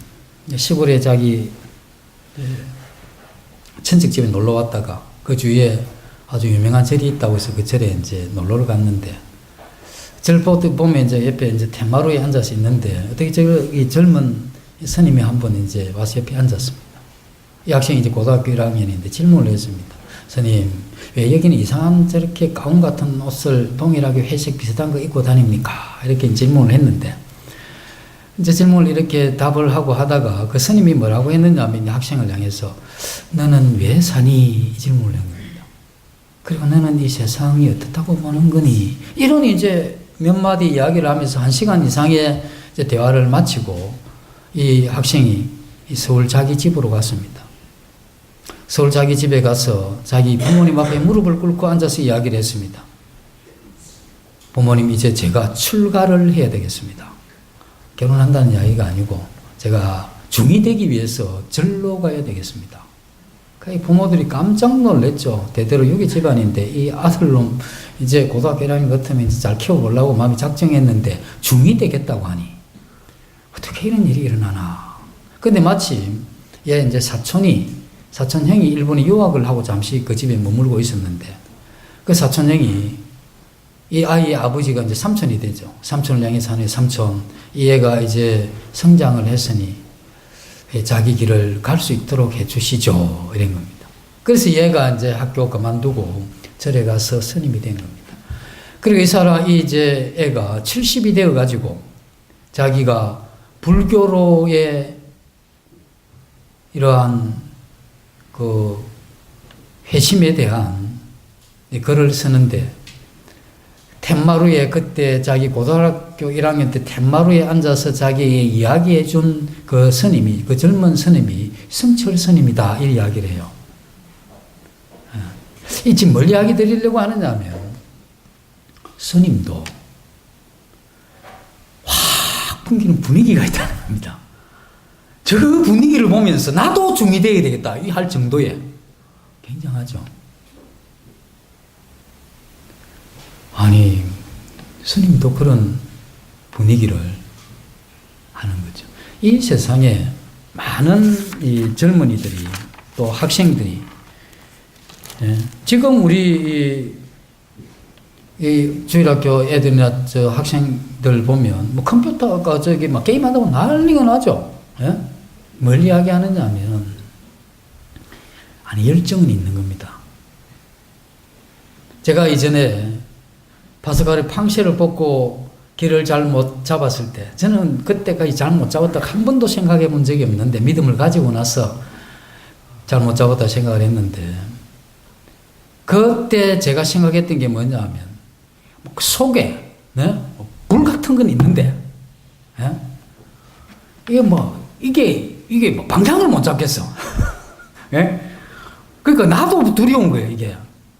시골에 자기 친척집에 놀러 왔다가 그 주위에 아주 유명한 절이 있다고 해서 그 절에 이제 놀러를 갔는데, 절 보면 이제 옆에 이제 텐마루에 앉아서 있는데 어떻게 저기 젊은 스님이 한 분 이제 와서 옆에 앉았습니다. 이 학생이 이제 고등학교 1학년인데 질문을 했습니다. 스님, 왜 여기는 이상한 저렇게 가운 같은 옷을 동일하게 회색 비슷한 거 입고 다닙니까? 이렇게 질문을 했는데, 이제 질문을 이렇게 답을 하고 하다가 그 스님이 뭐라고 했느냐 하면 학생을 향해서 너는 왜 사니? 이 질문을 한 겁니다. 그리고 너는 이 세상이 어떻다고 보는 거니? 이런 이제 몇 마디 이야기를 하면서 1시간 이상의 이제 대화를 마치고 이 학생이 서울 자기 집으로 갔습니다. 서울 자기 집에 가서 자기 부모님 앞에 무릎을 꿇고 앉아서 이야기를 했습니다. 부모님, 이제 제가 출가를 해야 되겠습니다. 결혼한다는 이야기가 아니고 제가 중이 되기 위해서 절로 가야 되겠습니다. 그 부모들이 깜짝 놀랐죠. 대대로 유기 집안인데 이 아들놈 이제 고등학교 1학년 같으면 잘 키워보려고 마음이 작정했는데 중이 되겠다고 하니 어떻게 이런 일이 일어나나. 근데 마침 얘 이제 사촌 형이 일본에 유학을 하고 잠시 그 집에 머물고 있었는데 그 사촌 형이 이 아이의 아버지가 이제 삼촌이 되죠. 삼촌을 향해 사는 삼촌. 이 애가 이제 성장을 했으니 자기 길을 갈 수 있도록 해주시죠. 이런 겁니다. 그래서 얘가 이제 학교 그만두고 절에 가서 스님이 된 겁니다. 그리고 이 사람이 이제 애가 70이 되어 가지고 자기가 불교로의 이러한 그 회심에 대한 글을 쓰는데 텐마루에 그때 자기 고등학교 1학년 때 텐마루에 앉아서 자기에게 이야기해 준 그 스님이, 그 젊은 스님이 성철 스님이다 이 이야기를 해요. 이 지금 뭘 이야기 드리려고 하느냐면 스님도 확 풍기는 분위기가 있다는 겁니다. 저 분위기를 보면서 나도 중이 되어야 되겠다 이 할 정도에 굉장하죠. 아니 스님도 그런 분위기를 하는 거죠. 이 세상에 많은 이 젊은이들이 또 학생들이 지금 우리 이 주일학교 애들이나 저 학생들 보면 뭐 컴퓨터가 저기 막 게임한다고 난리가 나죠. 뭘 이야기하느냐 하면 아니 열정은 있는 겁니다. 제가 이전에 파스칼의 팡쉐를 뽑고 길을 잘못 잡았을 때 저는 그때까지 잘못 잡았다고 한 번도 생각해 본 적이 없는데 믿음을 가지고 나서 잘못 잡았다 생각을 했는데 그때 제가 생각했던 게 뭐냐 하면 속에 불 같은 건 있는데 이게 뭐 방향을 못 잡겠어. 그러니까 나도 두려운 거예요.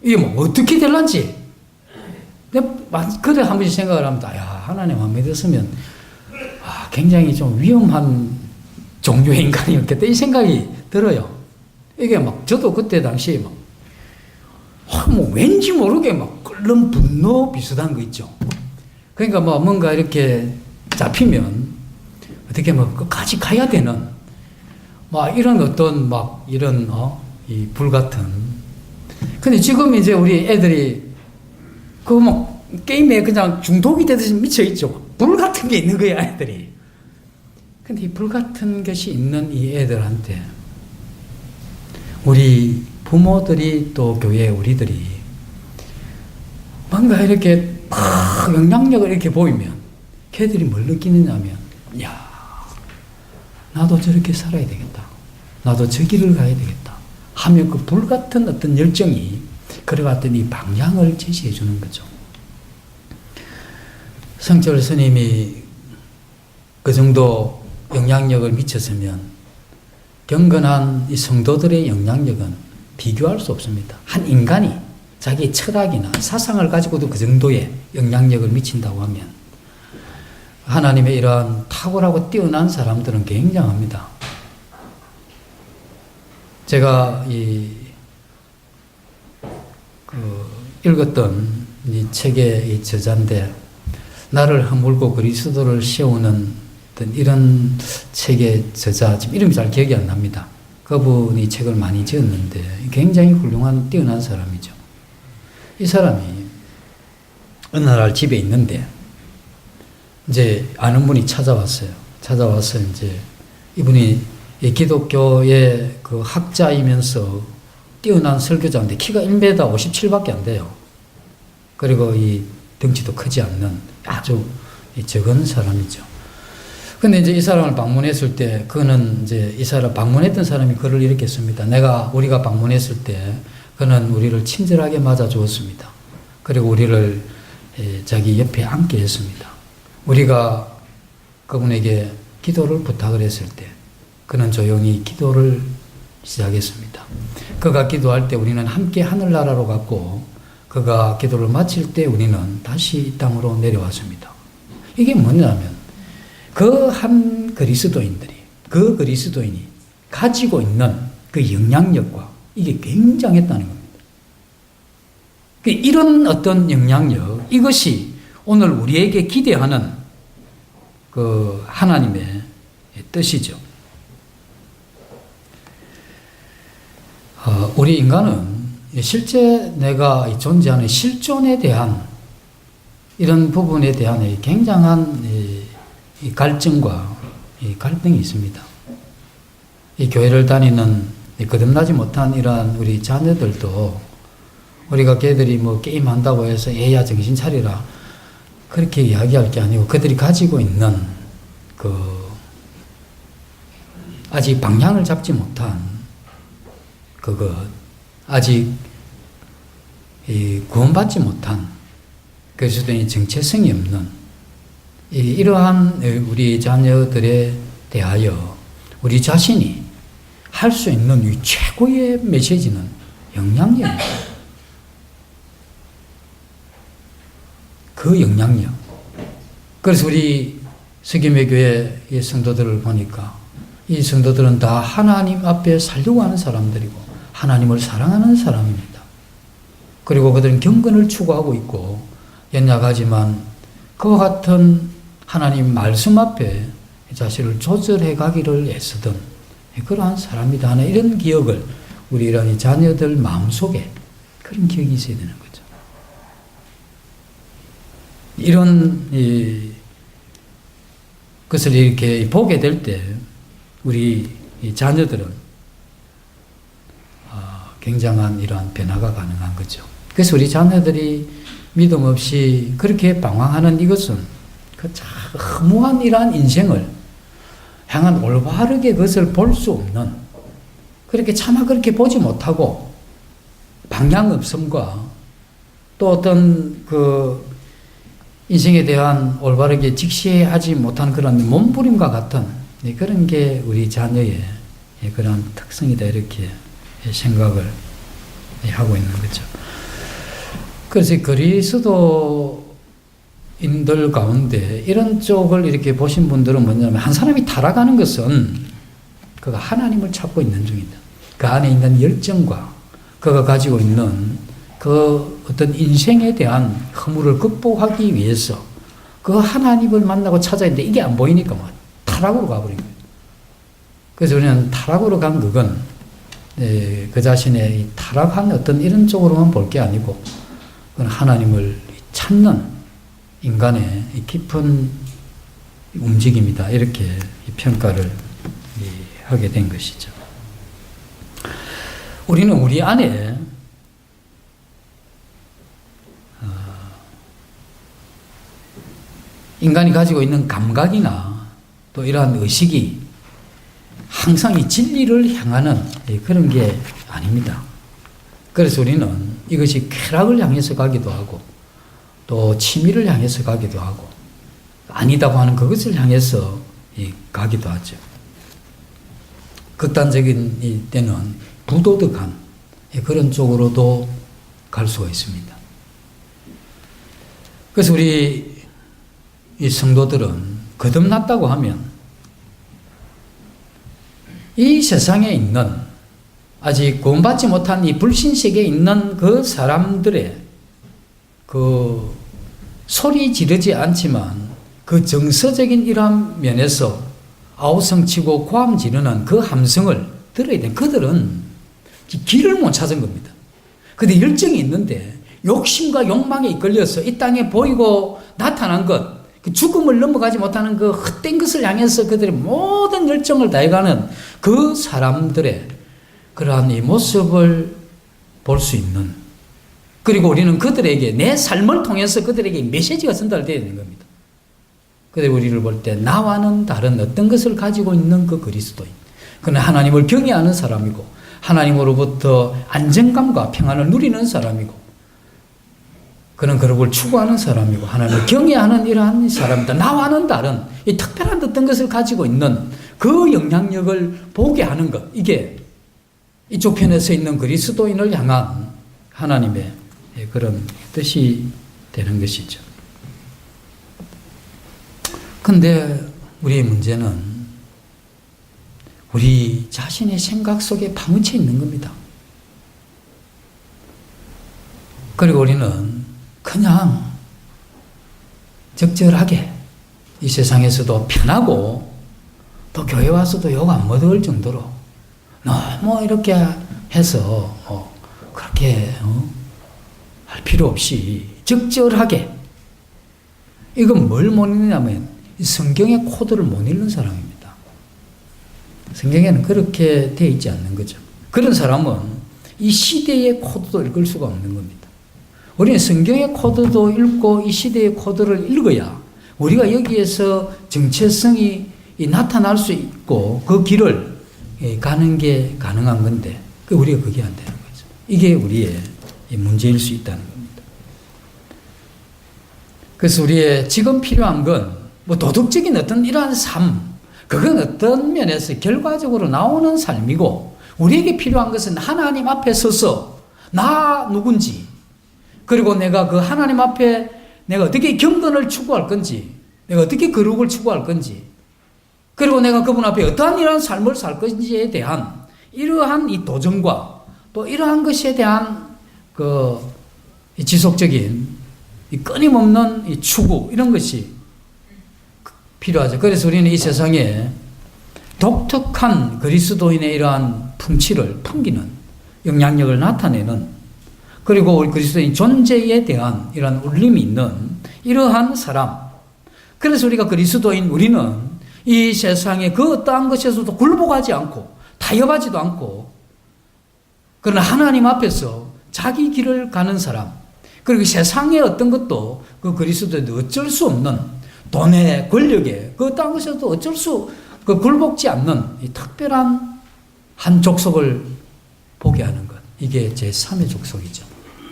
이게 뭐 어떻게 될란지. 그래 한 번씩 생각을 합니다. 야, 하나님 안 믿었으면 굉장히 좀 위험한 종류의 인간이었겠다 이 생각이 들어요. 이게 막 저도 그때 당시에 뭐 왠지 모르게 막 끓는 분노 비슷한 거 있죠. 그러니까 뭐 뭔가 이렇게 잡히면 어떻게 뭐 끝까지 가야 되는 막 이런 어떤 막 이런 이 불 같은. 근데 지금 이제 우리 애들이 그 뭐 게임에 그냥 중독이 되듯이 미쳐 있죠. 불 같은 게 있는 거야 애들이. 근데 이 불 같은 것이 있는 이 애들한테 우리 부모들이 또 교회 우리들이 뭔가 이렇게 막 영향력을 이렇게 보이면 걔들이 뭘 느끼느냐면 야 나도 저렇게 살아야 되겠다. 나도 저 길을 가야 되겠다. 하며 그 불 같은 어떤 열정이 그래 같은 이 방향을 제시해 주는 거죠. 성철 스님이 그 정도 영향력을 미쳤으면 경건한 이 성도들의 영향력은 비교할 수 없습니다. 한 인간이 자기의 철학이나 사상을 가지고도 그 정도의 영향력을 미친다고 하면 하나님의 이러한 탁월하고 뛰어난 사람들은 굉장합니다. 제가 읽었던 이 책의 이 저자인데 나를 허물고 그리스도를 세우는 어떤 이런 책의 저자 지금 이름이 잘 기억이 안 납니다. 그분이 책을 많이 지었는데 굉장히 훌륭한 뛰어난 사람이죠. 이 사람이 어느 날 집에 있는데 이제 아는 분이 찾아왔어요. 찾아와서 이제 이분이 기독교의 그 학자이면서 뛰어난 설교자인데 키가 1m 57밖에 안 돼요. 그리고 이 덩치도 크지 않는 아주 적은 사람이죠. 근데 이제 이 사람을 방문했을 때 그는 이제 이 사람 방문했던 사람이 글을 이렇게 씁니다. 우리가 방문했을 때 그는 우리를 친절하게 맞아 주었습니다. 그리고 우리를 자기 옆에 앉게 했습니다. 우리가 그분에게 기도를 부탁을 했을 때 그는 조용히 기도를 시작했습니다. 그가 기도할 때 우리는 함께 하늘나라로 갔고 그가 기도를 마칠 때 우리는 다시 이 땅으로 내려왔습니다. 이게 뭐냐면 그 한 그리스도인들이 그 그리스도인이 가지고 있는 그 영향력과 이게 굉장했다는 겁니다. 이런 어떤 영향력 이것이 오늘 우리에게 기대하는 그 하나님의 뜻이죠. 우리 인간은 실제 내가 존재하는 실존에 대한 이런 부분에 대한 굉장한 이 갈증과 이 갈등이 있습니다. 이 교회를 다니는 거듭나지 못한 이러한 우리 자녀들도 우리가 걔들이 뭐 게임한다고 해서 애야 정신 차리라 그렇게 이야기할 게 아니고 그들이 가지고 있는 아직 방향을 잡지 못한 아직 구원받지 못한 그리스도인의 정체성이 없는 이러한 우리 자녀들에 대하여 우리 자신이 할 수 있는 이 최고의 메시지는 영향력입니다. 그 영향력. 그래서 우리 석임의 교회의 성도들을 보니까 이 성도들은 다 하나님 앞에 살려고 하는 사람들이고 하나님을 사랑하는 사람입니다. 그리고 그들은 경건을 추구하고 있고 연약하지만 그와 같은 하나님 말씀 앞에 자신을 조절해 가기를 애쓰던 그러한 사람이다 하는 이런 기억을 우리 이런 자녀들 마음속에 그런 기억이 있어야 되는 거죠. 이런 것을 이렇게 보게 될 때 우리 자녀들은 굉장한 이러한 변화가 가능한 거죠. 그래서 우리 자녀들이 믿음 없이 그렇게 방황하는 이것은 그 허무한 이러한 인생을 향한 올바르게 그것을 볼 수 없는 그렇게 차마 그렇게 보지 못하고 방향 없음과 또 어떤 인생에 대한 올바르게 직시하지 못한 그런 몸부림과 같은 그런 게 우리 자녀의 그런 특성이다 이렇게 생각을 하고 있는 거죠. 그래서 그리스도인들 가운데 이런 쪽을 이렇게 보신 분들은 뭐냐면 한 사람이 타락하는 것은 그가 하나님을 찾고 있는 중이다. 그 안에 있는 열정과 그가 가지고 있는 그 어떤 인생에 대한 허물을 극복하기 위해서 그 하나님을 만나고 찾아야 되는데 이게 안 보이니까 뭐 타락으로 가버린 거예요. 그래서 우리는 타락으로 간 그건 그 자신의 타락한 어떤 이런 쪽으로만 볼 게 아니고 그건 하나님을 찾는 인간의 깊은 움직임이다 이렇게 평가를 하게 된 것이죠. 우리는 우리 안에 인간이 가지고 있는 감각이나 또 이러한 의식이 항상 이 진리를 향하는 그런 게 아닙니다. 그래서 우리는 이것이 쾌락을 향해서 가기도 하고 또 취미를 향해서 가기도 하고 아니다고 하는 그것을 향해서 가기도 하죠. 극단적인 때는 부도덕한 그런 쪽으로도 갈 수가 있습니다. 그래서 우리 이 성도들은 거듭났다고 하면 이 세상에 있는 아직 구원받지 못한 이 불신세계에 있는 그 사람들의 그 소리 지르지 않지만 그 정서적인 이러한 면에서 아우성치고 고함 지르는 그 함성을 들어야 돼. 그들은 길을 못 찾은 겁니다. 근데 열정이 있는데 욕심과 욕망에 이끌려서 이 땅에 보이고 나타난 것, 그 죽음을 넘어가지 못하는 그 헛된 것을 향해서 그들의 모든 열정을 다해가는 그 사람들의 그러한 이 모습을 볼 수 있는, 그리고 우리는 그들에게 내 삶을 통해서 그들에게 메시지가 전달되어야 되는 겁니다. 그런데 우리를 볼 때 나와는 다른 어떤 것을 가지고 있는 그 그리스도인, 그는 하나님을 경외하는 사람이고 하나님으로부터 안정감과 평안을 누리는 사람이고 그는 그룹을 추구하는 사람이고 하나님을 경외하는 이러한 사람이다. 나와는 다른 이 특별한 어떤 것을 가지고 있는 그 영향력을 보게 하는 것, 이게 이쪽 편에 서 있는 그리스도인을 향한 하나님의 그런 뜻이 되는 것이죠. 그런데 우리의 문제는 우리 자신의 생각 속에 파묻혀 있는 겁니다. 그리고 우리는 그냥 적절하게 이 세상에서도 편하고 또 교회 와서도 욕 안 먹을 정도로 너무 이렇게 해서 그렇게 할 필요 없이 적절하게 이건 뭘 못 읽냐면 성경의 코드를 못 읽는 사람입니다. 성경에는 그렇게 되어 있지 않는 거죠. 그런 사람은 이 시대의 코드도 읽을 수가 없는 겁니다. 우리는 성경의 코드도 읽고 이 시대의 코드를 읽어야 우리가 여기에서 정체성이 나타날 수 있고 그 길을 가는 게 가능한 건데 우리가 그게 안 되는 거죠. 이게 우리의 문제일 수 있다는 겁니다. 그래서 우리의 지금 필요한 건 뭐 도덕적인 어떤 이러한 삶, 그건 어떤 면에서 결과적으로 나오는 삶이고 우리에게 필요한 것은 하나님 앞에 서서 나 누군지 그리고 내가 그 하나님 앞에 내가 어떻게 경건을 추구할 건지 내가 어떻게 거룩을 추구할 건지 그리고 내가 그분 앞에 어떠한 이러한 삶을 살 건지에 대한 이러한 이 도전과 또 이러한 것에 대한 그 지속적인 이 끊임없는 이 추구 이런 것이 필요하죠. 그래서 우리는 이 세상에 독특한 그리스도인의 이러한 풍치를 풍기는 영향력을 나타내는 그리고 우리 그리스도인 존재에 대한 이러한 울림이 있는 이러한 사람. 그래서 우리가 그리스도인 우리는 이 세상에 그 어떠한 것에서도 굴복하지 않고 타협하지도 않고 그러나 하나님 앞에서 자기 길을 가는 사람 그리고 세상의 어떤 것도 그 그리스도인도 어쩔 수 없는 돈의 권력에 그 어떠한 것에서도 어쩔 수 굴복지 않는 이 특별한 한 족속을 보게 하는 것 이게 제3의 족속이죠.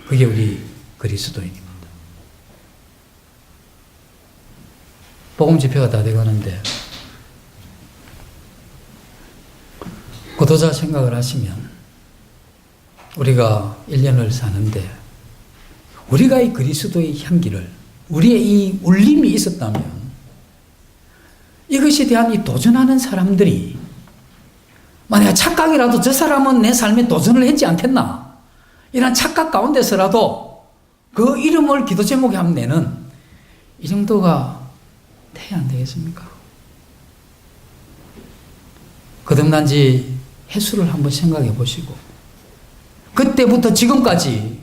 그게 우리 그리스도인입니다. 복음 집회가 다 돼가는데 고도자 생각을 하시면 우리가 1년을 사는데 우리가 이 그리스도의 향기를 우리의 이 울림이 있었다면 이것에 대한 이 도전하는 사람들이 만약 착각이라도 저 사람은 내 삶에 도전을 했지 않겠나 이런 착각 가운데서라도 그 이름을 기도 제목에 하면 내는 이 정도가 돼야 안 되겠습니까? 거듭난 지 횟수를 한번 생각해 보시고 그때부터 지금까지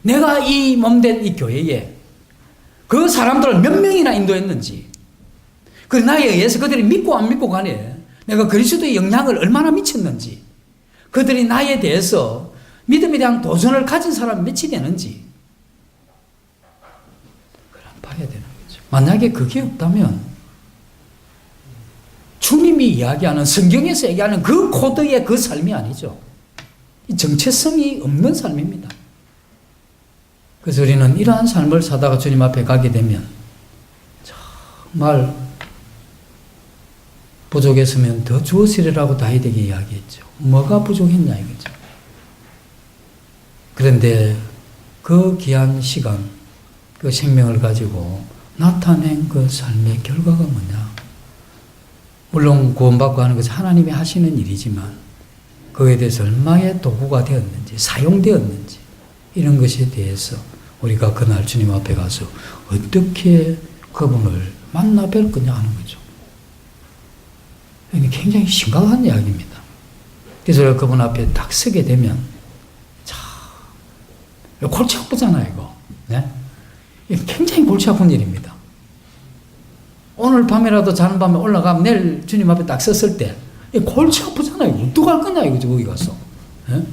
내가 이 몸된 이 교회에 그 사람들을 몇 명이나 인도했는지 그 나에 의해서 그들이 믿고 안 믿고 간에 내가 그리스도의 영향을 얼마나 미쳤는지 그들이 나에 대해서 믿음에 대한 도전을 가진 사람이 몇이 되는지 그걸 봐야 되는 거죠. 만약에 그게 없다면 주님이 이야기하는 성경에서 얘기하는 그 코드의 그 삶이 아니죠. 정체성이 없는 삶입니다. 그래서 우리는 이러한 삶을 사다가 주님 앞에 가게 되면 정말 부족했으면 더 주었으리라고 다윗에게 이야기했죠. 뭐가 부족했냐 이거죠. 그런데 그 귀한 시간, 그 생명을 가지고 나타낸 그 삶의 결과가 뭐냐. 물론 구원받고 하는 것은 하나님이 하시는 일이지만 그에 대해서 얼마의 도구가 되었는지 사용되었는지 이런 것에 대해서 우리가 그날 주님 앞에 가서 어떻게 그분을 만나 뵐 거냐 하는 거죠. 이게 굉장히 심각한 이야기입니다. 그래서 그분 앞에 딱 서게 되면 참 골치 아프잖아요 이거. 네? 이게 굉장히 골치 아픈 일입니다. 오늘 밤이라도 자는 밤에 올라가면 내일 주님 앞에 딱 섰을 때 골치 아프잖아요. 어떡할 거냐 이거죠 거기 가서. 네?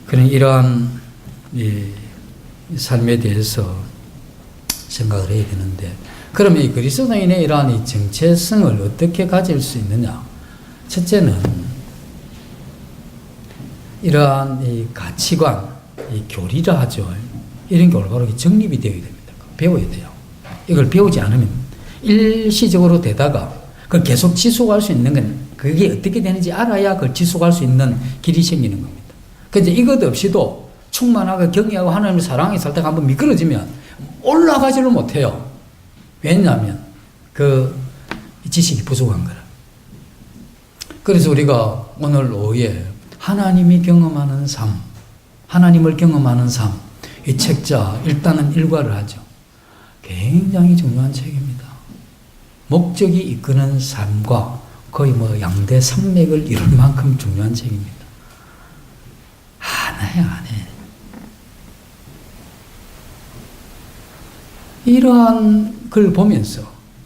그런 이러한 이 삶에 대해서 생각을 해야 되는데 그러면 이 그리스도인의 이러한 이 정체성을 어떻게 가질 수 있느냐? 첫째는 이러한 이 가치관, 이 교리라 하죠. 이런 게 올바르게 정립이 되어야 됩니다. 배워야 돼요. 이걸 배우지 않으면 일시적으로 되다가 그걸 계속 지속할 수 있는 건 그게 어떻게 되는지 알아야 그걸 지속할 수 있는 길이 생기는 겁니다. 그런데 이것 없이도 충만하게 경외하고 하나님을 사랑해 살다가 한번 미끄러지면 올라가지를 못해요. 왜냐하면 그 지식이 부족한 거라. 그래서 우리가 오늘 오후에 하나님이 경험하는 삶, 하나님을 경험하는 삶, 이 책자 일단은 일과를 하죠. 굉장히 중요한 책입니다. 목적이 이끄는 삶과 거의 뭐 양대 산맥을 이룰 만큼 중요한 책입니다. 안 해. 이러한 걸 보면서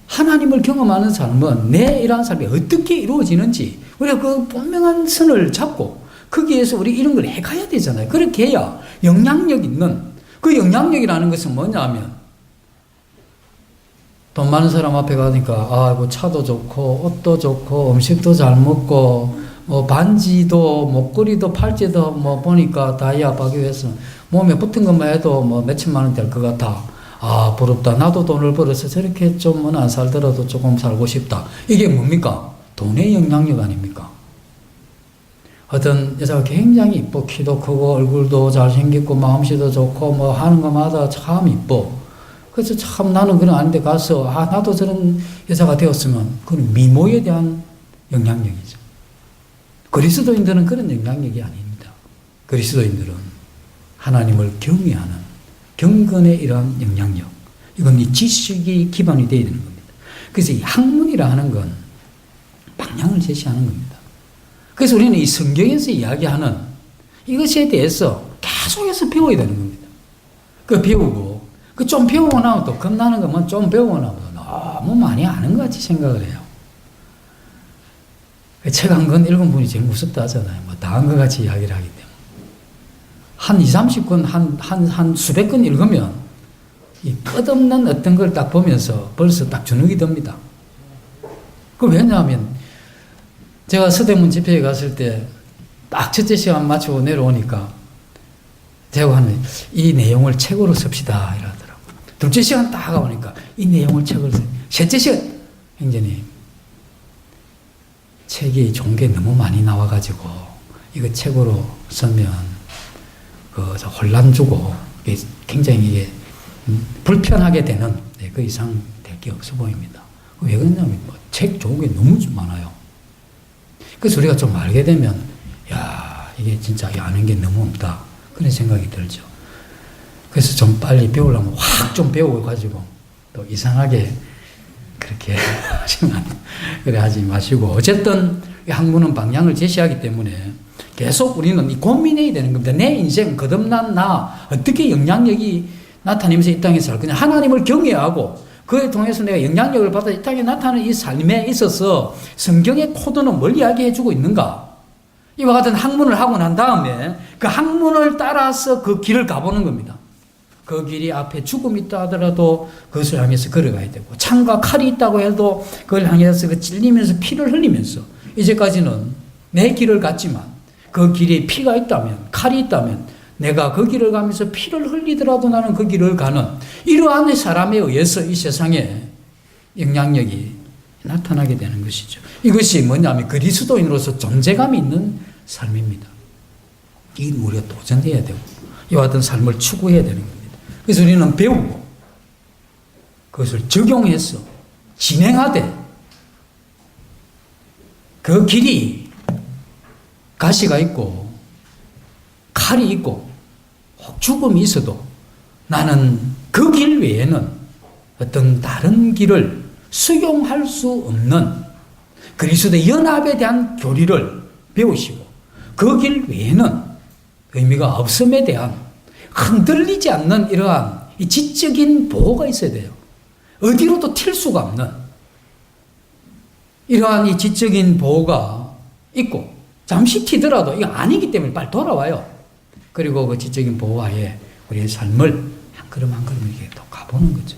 하나님을 경험하는 삶은 내 이러한 삶이 어떻게 이루어지는지 우리가 그 분명한 선을 잡고 거기에서 우리 이런 걸 해가야 되잖아요. 그렇게 해야 영향력 있는, 그 영향력이라는 것은 뭐냐면 돈 많은 사람 앞에 가니까 아이고 차도 좋고 옷도 좋고 음식도 잘 먹고 뭐 반지도 목걸이도 팔찌도 뭐 보니까 다이아 박유해서 몸에 붙은 것만 해도 뭐 몇천만 원 될 것 같아. 아 부럽다. 나도 돈을 벌어서 저렇게 좀 안 살더라도 조금 살고 싶다. 이게 뭡니까? 돈의 영향력 아닙니까? 어떤 여자가 굉장히 이뻐. 키도 크고 얼굴도 잘생겼고 마음씨도 좋고 뭐 하는 것마다 참 이뻐. 그래서 참 나는 그런 아닌데 가서 아 나도 저런 여자가 되었으면 그건 미모에 대한 영향력이죠. 그리스도인들은 그런 영향력이 아닙니다. 그리스도인들은 하나님을 경외하는 경건의 이러한 영향력, 이건 이 지식이 기반이 되어야 되는 겁니다. 그래서 이 학문이라 하는 건 방향을 제시하는 겁니다. 그래서 우리는 이 성경에서 이야기하는 이것에 대해서 계속해서 배워야 되는 겁니다. 그 배우고 그 좀 배우고 나면 또 겁나는 거면 좀 배우고 나면 너무 많이 아는 것 같이 생각을 해요. 책 한 권 읽은 분이 제일 무섭다 하잖아요. 뭐 다 한 것 같이 이야기를 하기 때문에. 한 20, 30권, 한 수백 권 읽으면 이 끝없는 어떤 걸 딱 보면서 벌써 딱 주눅이 듭니다. 그 왜냐하면 제가 서대문 집회에 갔을 때 딱 첫째 시간 마치고 내려오니까 제가 하는 이 내용을 책으로 씁시다 이러더라고요. 둘째 시간 딱 가보니까 이 내용을 책으로 씁시다. 셋째 시간 행제님 책이 좋은 게 너무 많이 나와가지고 이거 책으로 쓰면 그 혼란 주고 굉장히 이게 불편하게 되는 그 이상 될 게 없어 보입니다. 왜 그러냐면 책 좋은 게 너무 많아요. 그래서 우리가 좀 알게 되면 야 이게 진짜 아는 게 너무 없다 그런 생각이 들죠. 그래서 좀 빨리 배우려면 확 좀 배워가지고 또 이상하게 그렇게 하시면 그래 하지 마시고 어쨌든 학문은 방향을 제시하기 때문에 계속 우리는 이 고민해야 되는 겁니다. 내 인생 거듭난 나 어떻게 영향력이 나타내면서 이 땅에 살 거냐. 하나님을 경외하고 그에 통해서 내가 영향력을 받아 이 땅에 나타나는 이 삶에 있어서 성경의 코드는 뭘 이야기해 주고 있는가. 이와 같은 학문을 하고 난 다음에 그 학문을 따라서 그 길을 가보는 겁니다. 그 길이 앞에 죽음이 있다 하더라도 그것을 향해서 걸어가야 되고 창과 칼이 있다고 해도 그걸 향해서 그 찔리면서 피를 흘리면서 이제까지는 내 길을 갔지만 그 길에 피가 있다면 칼이 있다면 내가 그 길을 가면서 피를 흘리더라도 나는 그 길을 가는 이러한 사람에 의해서 이 세상에 영향력이 나타나게 되는 것이죠. 이것이 뭐냐면 그리스도인으로서 존재감이 있는 삶입니다. 이 우리가 도전해야 되고 이와 같은 삶을 추구해야 되는 겁니다. 그래서 우리는 배우고 그것을 적용해서 진행하되 그 길이 가시가 있고 칼이 있고 죽음이 있어도 나는 그 길 외에는 어떤 다른 길을 수용할 수 없는 그리스도의 연합에 대한 교리를 배우시고 그 길 외에는 의미가 없음에 대한 흔들리지 않는 이러한 이 지적인 보호가 있어야 돼요. 어디로도 튈 수가 없는 이러한 이 지적인 보호가 있고 잠시 튀더라도 이거 아니기 때문에 빨리 돌아와요. 그리고 그 지적인 보호하에 우리의 삶을 한 걸음 한 걸음 이렇게 또 가보는 거죠.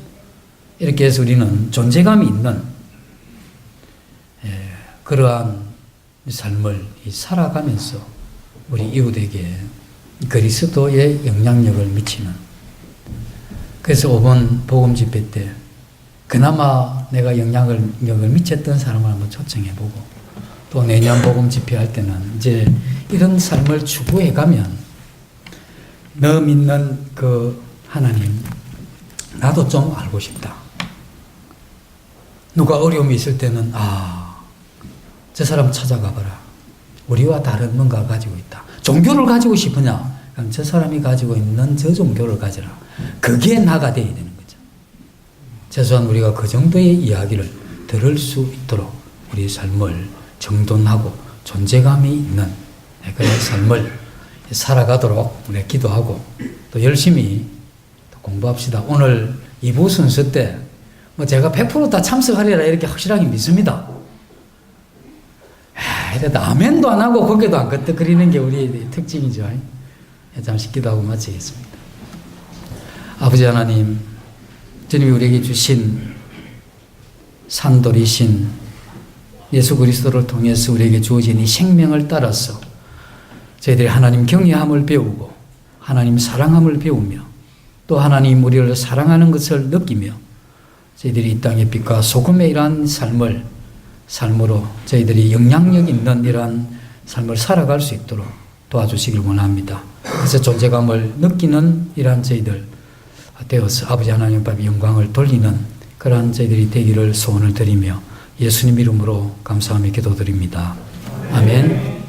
이렇게 해서 우리는 존재감이 있는 그러한 삶을 살아가면서 우리 이웃에게 그리스도의 영향력을 미치는. 그래서 이번 복음 집회 때 그나마 내가 영향력을 미쳤던 사람을 한번 초청해보고 또 내년 복음 집회할 때는 이제 이런 삶을 추구해가면 너 믿는 그 하나님 나도 좀 알고 싶다. 누가 어려움이 있을 때는 저 사람 찾아가봐라. 우리와 다른 뭔가를 가지고 있다. 종교를 가지고 싶으냐? 그럼 저 사람이 가지고 있는 저 종교를 가져라. 그게 나가 되어야 되는 거죠. 최소한 우리가 그 정도의 이야기를 들을 수 있도록 우리의 삶을 정돈하고 존재감이 있는 그런 삶을 살아가도록 우리가 기도하고 또 열심히 공부합시다. 오늘 2부 순서 때 뭐 제가 100%다 참석하리라 이렇게 확실하게 믿습니다. 이래도 아멘도 안 하고 고개도 안 끄덕거리는 게 우리의 특징이죠. 잠시 기도하고 마치겠습니다. 아버지 하나님, 주님이 우리에게 주신 산돌이신 예수 그리스도를 통해서 우리에게 주어진 이 생명을 따라서 저희들이 하나님 경외함을 배우고 하나님 사랑함을 배우며 또 하나님 우리를 사랑하는 것을 느끼며 저희들이 이 땅의 빛과 소금의 이러한 삶으로 저희들이 영향력 있는 이러한 삶을 살아갈 수 있도록 도와주시길 원합니다. 그래서 존재감을 느끼는 이러한 저희들 되어서 아버지 하나님 앞에 영광을 돌리는 그러한 저희들이 되기를 소원을 드리며 예수님 이름으로 감사하며 기도드립니다. 아멘.